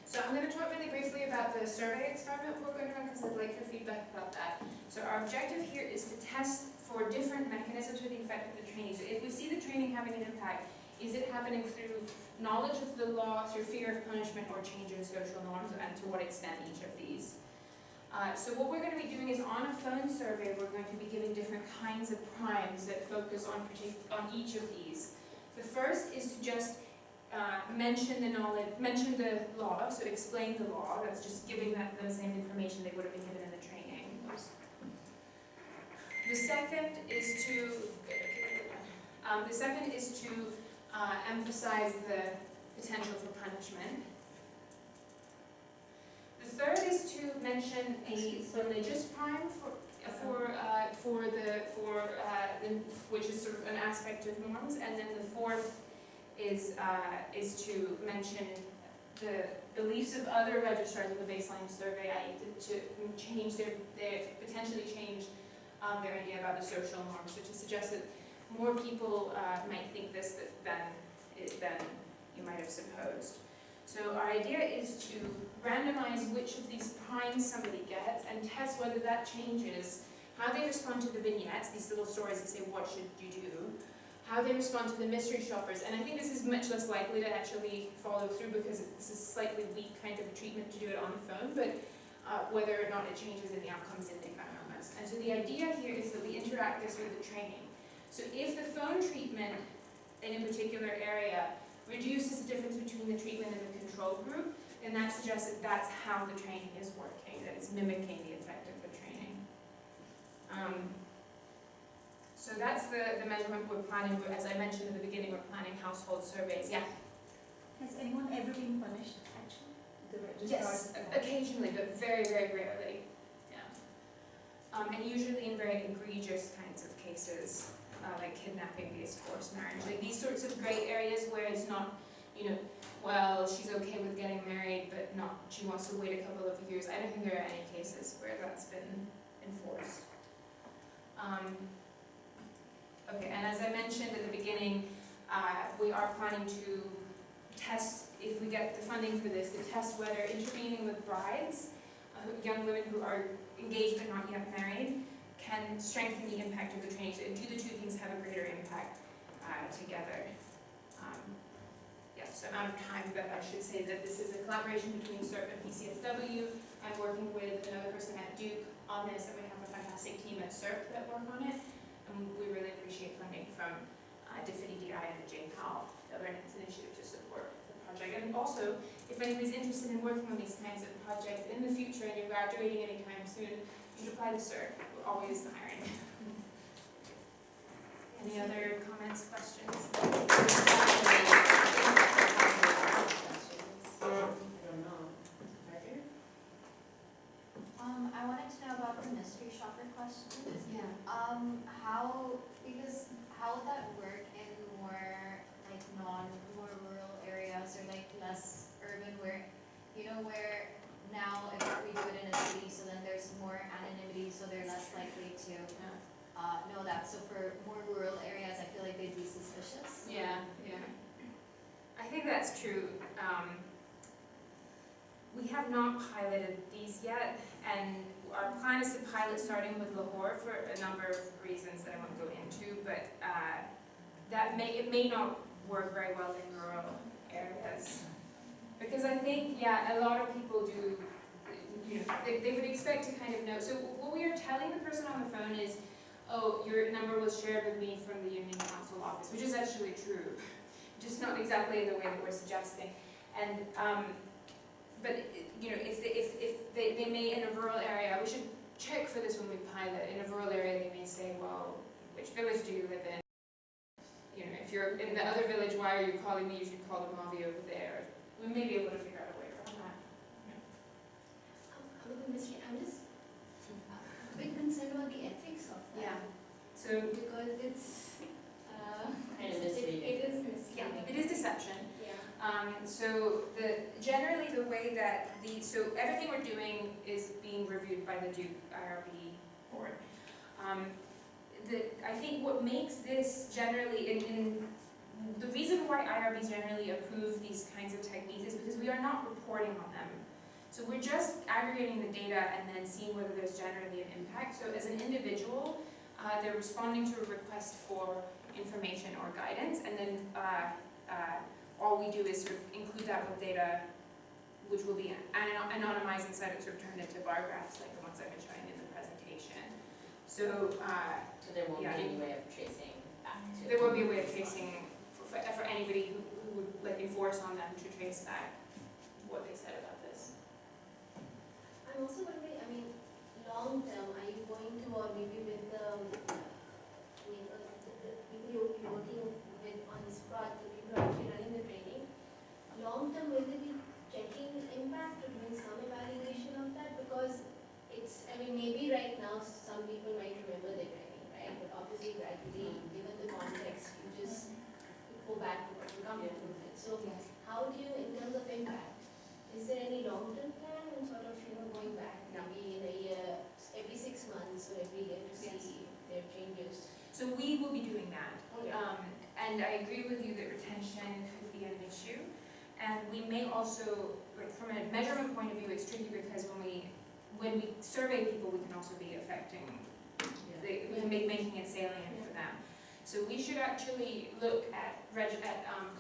[SPEAKER 2] So I'm going to talk really briefly about the survey experiment we're going to run because I'd like your feedback about that. So our objective here is to test for different mechanisms for the effect of the training. So if we see the training having an impact, is it happening through knowledge of the law, through fear of punishment, or change in social norms, and to what extent each of these? So what we're going to be doing is on a phone survey, we're going to be giving different kinds of primes that focus on each of these. The first is to just mention the law, so explain the law. That's just giving them the same information they would have been given in the training. The second is to emphasize the potential for punishment. The third is to mention a religious prime which is sort of an aspect of norms, and then the fourth is to mention the beliefs of other registrars of the baseline survey, to change potentially change their idea about the social norms, so to suggest that more people might think this than you might have supposed. So our idea is to randomize which of these primes somebody gets and test whether that changes how they respond to the vignettes, these little stories that say what should you do, how they respond to the mystery shoppers, and I think this is much less likely to actually follow through because this is slightly weak kind of a treatment to do it on the phone, but whether or not it changes in the outcomes in the economics. And so the idea here is that we interact this with the training. So if the phone treatment in a particular area reduces the difference between the treatment and the control group, then that suggests that that's how the training is working, that it's mimicking the effect of the training. So that's the measurement we're planning. As I mentioned at the beginning, we're planning household surveys. Yeah.
[SPEAKER 7] Has anyone ever been punished, actually? The registrars?
[SPEAKER 2] Yes, occasionally, but very, very rarely. Yeah. And usually in very egregious kinds of cases, like kidnapping-based forced marriage. Like these sorts of gray areas where it's not, you know, well, she's okay with getting married, but not, she wants to wait a couple of years. I don't think there are any cases where that's been enforced. Okay, and as I mentioned at the beginning, we are planning to test, if we get the funding for this, to test whether intervening with brides, young women who are engaged but not yet married, can strengthen the impact of the training. So do the two things have a greater impact together? Yeah, so I'm out of time, but I should say that this is a collaboration between CERP and PCSW. I'm working with another person at Duke on this, and we have a fantastic team at CERP that work on it. And we really appreciate funding from DFID and the J. Powell Governance Initiative to support the project. And also, if anybody's interested in working on these kinds of projects in the future and you're graduating anytime soon, you should apply to CERP. We're always hiring. Any other comments, questions?
[SPEAKER 3] I wanted to know about the mystery shopper questions.
[SPEAKER 2] Yeah.
[SPEAKER 3] How would that work in more like more rural areas or like less urban where, you know, where now if we do it in a city, so then there's more anonymity, so they're less likely to know that. So for more rural areas, I feel like they'd be suspicious.
[SPEAKER 2] Yeah, yeah. I think that's true. We have not piloted these yet, and our plan is to pilot starting with Lahore for a number of reasons that I won't go into, but it may not work very well in rural areas. Because I think, yeah, a lot of people do, you know, they would expect to kind of know. So what we are telling the person on the phone is, oh, your number was shared with me from the Union Council office, which is actually true, just not exactly in the way that we're suggesting. And but you know, if they may in a rural area, we should check for this when we pilot. In a rural area, they may say, well, which village do you live in? You know, if you're in the other village, why are you calling me? You should call the Mavi over there. We may be able to figure out a way around that.
[SPEAKER 4] I'm just a bit concerned about the ethics of that.
[SPEAKER 2] Yeah. So
[SPEAKER 4] Because it's
[SPEAKER 1] Kind of misleading.
[SPEAKER 4] It is misleading.
[SPEAKER 2] it is deception.
[SPEAKER 4] Yeah.
[SPEAKER 2] So generally the way that so everything we're doing is being reviewed by the Duke IRB board. I think what makes this generally, the reason why IRBs generally approve these kinds of techniques is because we are not reporting on them. So we're just aggregating the data and then seeing whether there's generally an impact. So as an individual, they're responding to a request for information or guidance, and then all we do is sort of include that with data which will be anonymized inside of sort of turned into bar graphs like the ones I've been showing in the presentation. So
[SPEAKER 1] So there won't be any way of tracing back to.
[SPEAKER 2] there will be a way of tracing for anybody who would like enforce on them to trace back what they said about this.
[SPEAKER 4] I'm also wondering, I mean, long term, are you going to, or maybe with the people you're working with on this project, the people who are actually running the training, long term, will they be checking impact or doing some evaluation of that? Because it's, I mean, maybe right now some people might remember their training, right? But obviously, gradually, given the context, you just go back to what you come to with it. So, how do you, in terms of impact, is there any long-term plan and sort of, going back maybe in a year, every 6 months or every year to see if there are changes?
[SPEAKER 2] So we will be doing that.
[SPEAKER 4] Okay.
[SPEAKER 2] And I agree with you that retention could be an issue. And we may also, like from a measurement point of view, it's tricky because when we survey people, we can also be affecting making it salient for them. So we should actually look at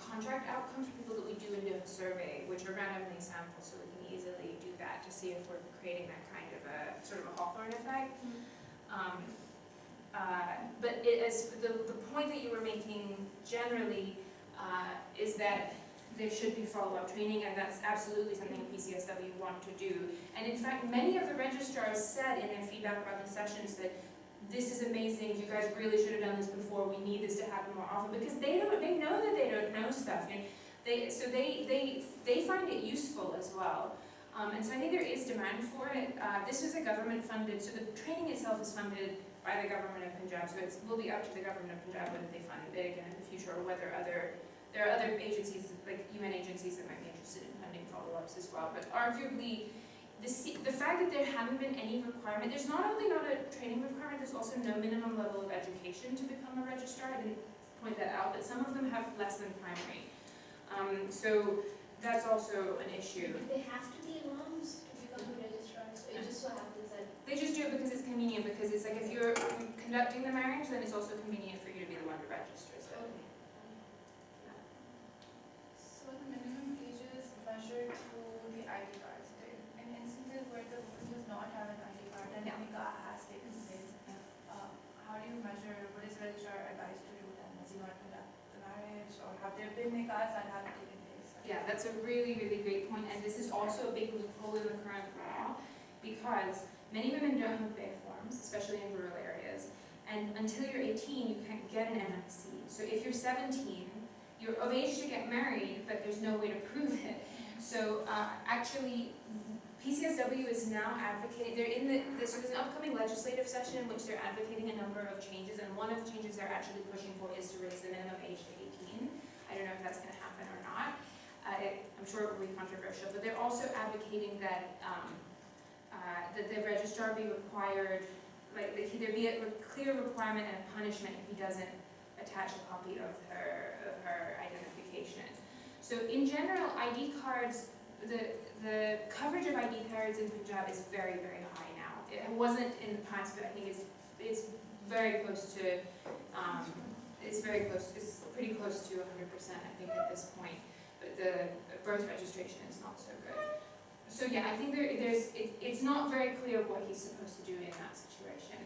[SPEAKER 2] contract outcomes for people that we do a note survey, which are randomly sampled, so we can easily do that to see if we're creating that kind of a sort of a Hawthorne effect. But the point that you were making generally is that there should be follow-up training, and that's absolutely something PCSW want to do. And in fact, many of the registrars said in their feedback about the sessions that this is amazing, you guys really should have done this before, we need this to happen more often, because they know that they don't know stuff. You know, they find it useful as well. And so I think there is demand for it. This is a government funded, so the training itself is funded by the government of Punjab, so it will be up to the government of Punjab whether they fund it again in the future, or whether there are other agencies, like UN agencies, that might be interested in funding follow-ups as well. But arguably, the fact that there haven't been any requirement, there's not only not a training requirement, there's also no minimum level of education to become a registrar. I didn't point that out, but some of them have less than primary. So that's also an issue.
[SPEAKER 4] They have to be imams to become registrars, so it just so happens that
[SPEAKER 2] They just do it because it's convenient, because it's like if you're conducting the marriage, then it's also convenient for you to be the one to register. So.
[SPEAKER 5] So the minimum age is measured through the ID cards. In instances where the woman does not have an ID card and nikah has taken place, how do you measure, what is registrar advised to do then? Does he not conduct the marriage, or have there been nikahs that haven't taken place?
[SPEAKER 2] Yeah, that's a really, really great point, and this is also a big loophole in the current law, because many women don't have bare forms, especially in rural areas, and until you're 18, you can't get an MFC. So if you're 17, you're of age to get married, but there's no way to prove it. So actually, PCSW is now advocating, so there's an upcoming legislative session in which they're advocating a number of changes, and one of the changes they're actually pushing for is to raise the minimum age to 18. I don't know if that's going to happen or not. I'm sure it will be controversial, but they're also advocating that that the registrar be required, like there be a clear requirement and a punishment if he doesn't attach a copy of her identification. So in general, ID cards, the coverage of ID cards in Punjab is very, very high now. It wasn't in the past, but I think it's very close to it's pretty close to 100%, I think, at this point. But the birth registration is not so good. So yeah, I think it's not very clear what he's supposed to do in that situation.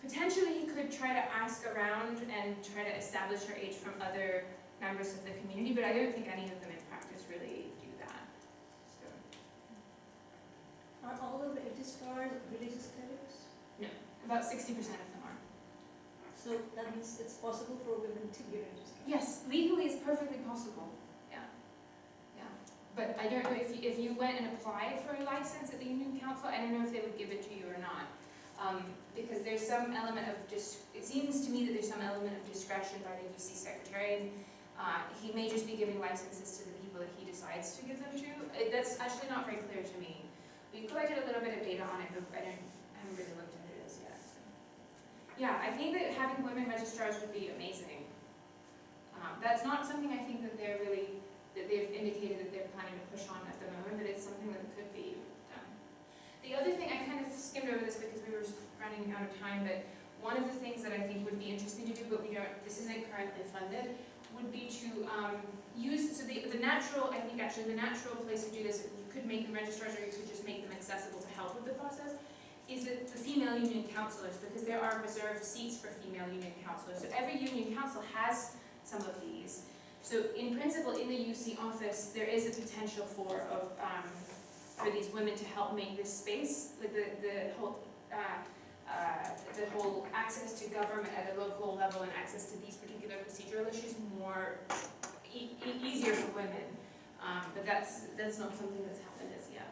[SPEAKER 2] Potentially he could try to ask around and try to establish her age from other members of the community, but I don't think any of them in practice really do that. So.
[SPEAKER 7] Are all of the registrars religious clerics?
[SPEAKER 2] No, about 60% of them are.
[SPEAKER 7] So that means it's possible for women to be registered?
[SPEAKER 2] Yes, legally it's perfectly possible. But I don't know if you went and applied for a license at the Union Council, I don't know if they would give it to you or not. Because there's some element of, it seems to me that there's some element of discretion by the UC Secretary, and he may just be giving licenses to the people that he decides to give them to. That's actually not very clear to me. We've collected a little bit of data on it, but I haven't really looked at it as yet. So. Yeah, I think that having women registrars would be amazing. That's not something I think that they've indicated that they're planning to push on at the moment, but it's something that could be done. The other thing, I kind of skimmed over this because we were running out of time, but one of the things that I think would be interesting to do, but this isn't currently funded, would be to use, so the natural place to do this, you could make them registrars or you could just make them accessible to help with the process, is that the female union councillors, because there are reserved seats for female union councillors. So every union council has some of these. So in principle, in the UC office, there is a potential for these women to help make this space, like the whole access to government at a local level and access to these particular procedural issues more easier for women. But that's not something that's happened as yet.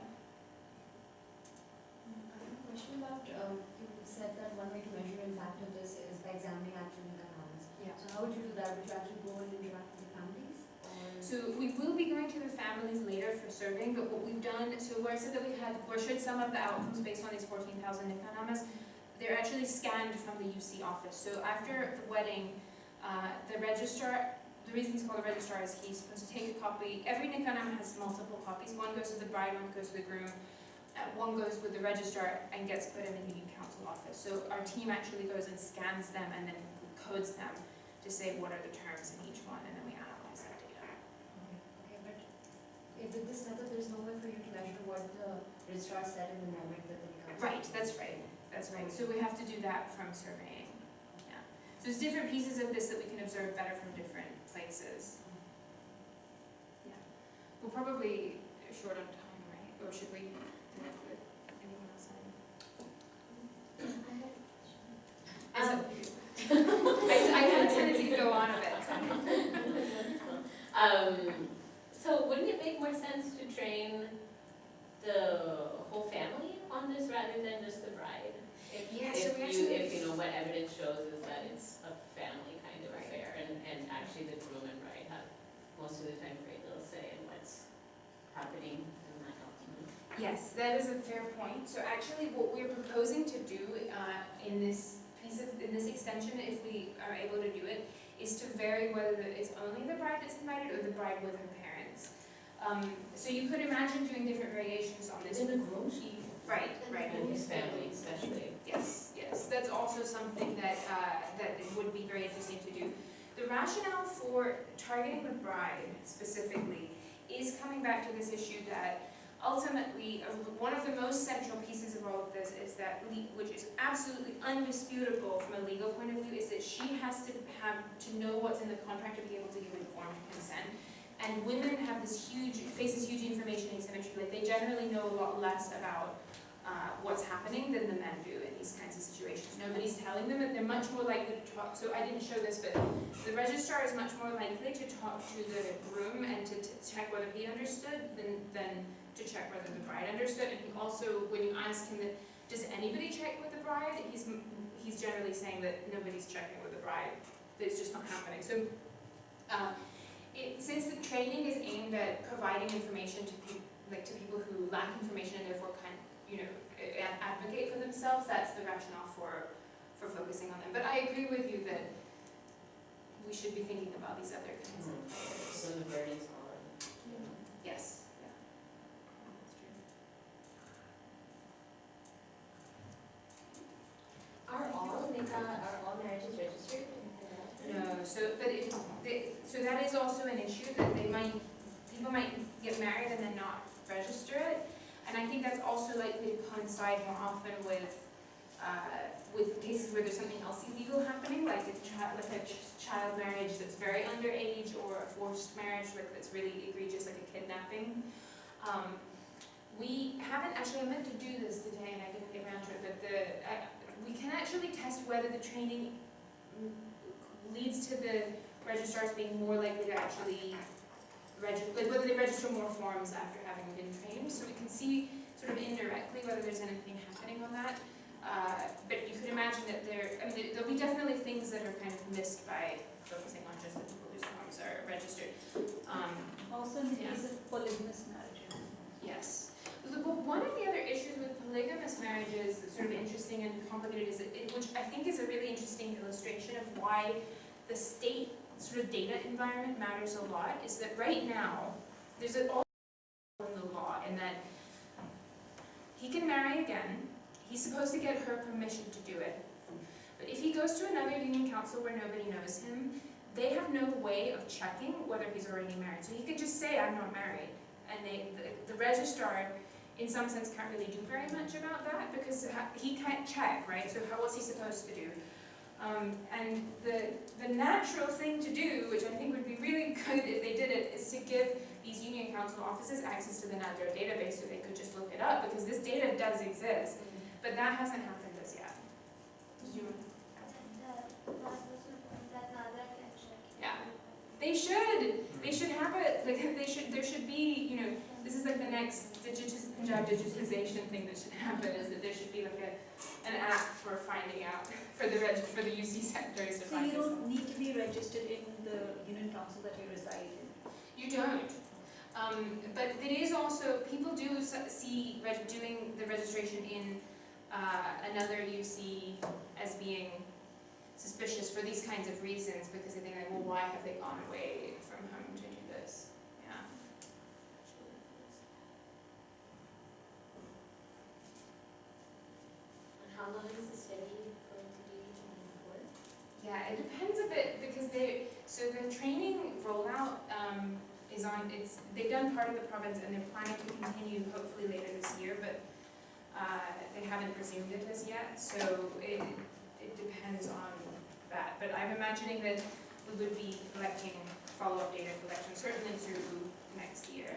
[SPEAKER 6] I have a question about, you said that one way to measure impact of this is by examining actual economics.
[SPEAKER 2] Yeah.
[SPEAKER 6] So how would you do that? Would you actually go and interact with the families?
[SPEAKER 2] So we will be going to the families later for surveying, but what we've done, so where I said that we shared some of the outcomes based on these 14,000 economists, they're actually scanned from the UC office. So after the wedding, the registrar, the reason he's called a registrar is he's supposed to take a copy. Every Nikanam has multiple copies. One goes to the bride, one goes to the groom. one goes with the registrar and gets put in the union council office. So our team actually goes and scans them and then codes them to say what are the terms in each one, and then we analyze that data.
[SPEAKER 6] Okay, but with this method, there's no way for you to measure what the registrar said in the moment that the becomes.
[SPEAKER 2] Right, that's right, that's right. So we have to do that from surveying, yeah. So there's different pieces of this that we can observe better from different places. Yeah. We're probably short on time, right? Or should we connect with anyone else? I have a tendency to go on a bit.
[SPEAKER 1] So wouldn't it make more sense to train the whole family on this rather than just the bride? If you know what evidence shows is that it's a family kind of affair, and actually the groom and bride have most of the time very little say in what's happening in that household.
[SPEAKER 2] Yes, that is a fair point. So actually what we're proposing to do in this extension, if we are able to do it, is to vary whether it's only the bride that's invited or the bride with her parents. So you could imagine doing different variations on this.
[SPEAKER 1] In the groom?
[SPEAKER 2] Right.
[SPEAKER 1] And his family especially.
[SPEAKER 2] Yes. That's also something that would be very interesting to do. The rationale for targeting the bride specifically is coming back to this issue that ultimately one of the most central pieces of all of this is that, which is absolutely undisputable from a legal point of view, is that she has to know what's in the contract to be able to give informed consent. And women have faces huge information asymmetry. Like they generally know a lot less about what's happening than the men do in these kinds of situations. Nobody's telling them, and they're much more likely to talk. So I didn't show this, but the registrar is much more likely to talk to the groom and to check whether he understood than to check whether the bride understood. And he also, when you ask him that, does anybody check with the bride? He's generally saying that nobody's checking with the bride. It's just not happening. So since the training is aimed at providing information to people who lack information and therefore advocate for themselves, that's the rationale for focusing on them. But I agree with you that we should be thinking about these other kinds of players.
[SPEAKER 1] So the burden is smaller.
[SPEAKER 2] Yes. Yeah. That's true.
[SPEAKER 4] Are all marriages registered?
[SPEAKER 2] No, so that is also an issue that people might get married and then not register it, and I think that's also likely to coincide more often with cases where there's something else illegal happening, like a child marriage that's very underage, or a forced marriage that's really egregious, like a kidnapping. We haven't actually, I meant to do this today and I didn't get around to it, but we can actually test whether the training leads to the registrars being more likely to actually whether they register more forms after having been trained. So we can see sort of indirectly whether there's anything happening on that. But you could imagine that there'll be definitely things that are kind of missed by focusing on just the people whose forms are registered.
[SPEAKER 7] Also in the case of polygamous marriages.
[SPEAKER 2] Yes. One of the other issues with polygamous marriages that's sort of interesting and complicated is which I think is a really interesting illustration of why the state sort of data environment matters a lot, is that right now there's all in the law in that he can marry again, he's supposed to get her permission to do it, but if he goes to another union council where nobody knows him, they have no way of checking whether he's already married. So he could just say, I'm not married, and the registrar in some sense can't really do very much about that because he can't check, right? So what's he supposed to do? And the natural thing to do, which I think would be really good if they did it, is to give these union council offices access to the NADRA database so they could just look it up, because this data does exist, but that hasn't happened as yet. Yeah. They should have it, there should be, this is like the next Punjab digitization thing that should happen, is that there should be like an app for finding out, for the UC sectors to
[SPEAKER 7] So
[SPEAKER 2] find
[SPEAKER 7] you
[SPEAKER 2] this.
[SPEAKER 7] don't need to be registered in the union council that you reside in.
[SPEAKER 2] You don't. But it is also, people do see doing the registration in another UC as being suspicious for these kinds of reasons, because they think like, well, why have they gone away from home to do this? Yeah. It depends a bit because so the training rollout is on, they've done part of the province and they're planning to continue hopefully later this year, but they haven't resumed it as yet, so it depends on that. But I'm imagining that we would be collecting follow-up data collection certainly through next year.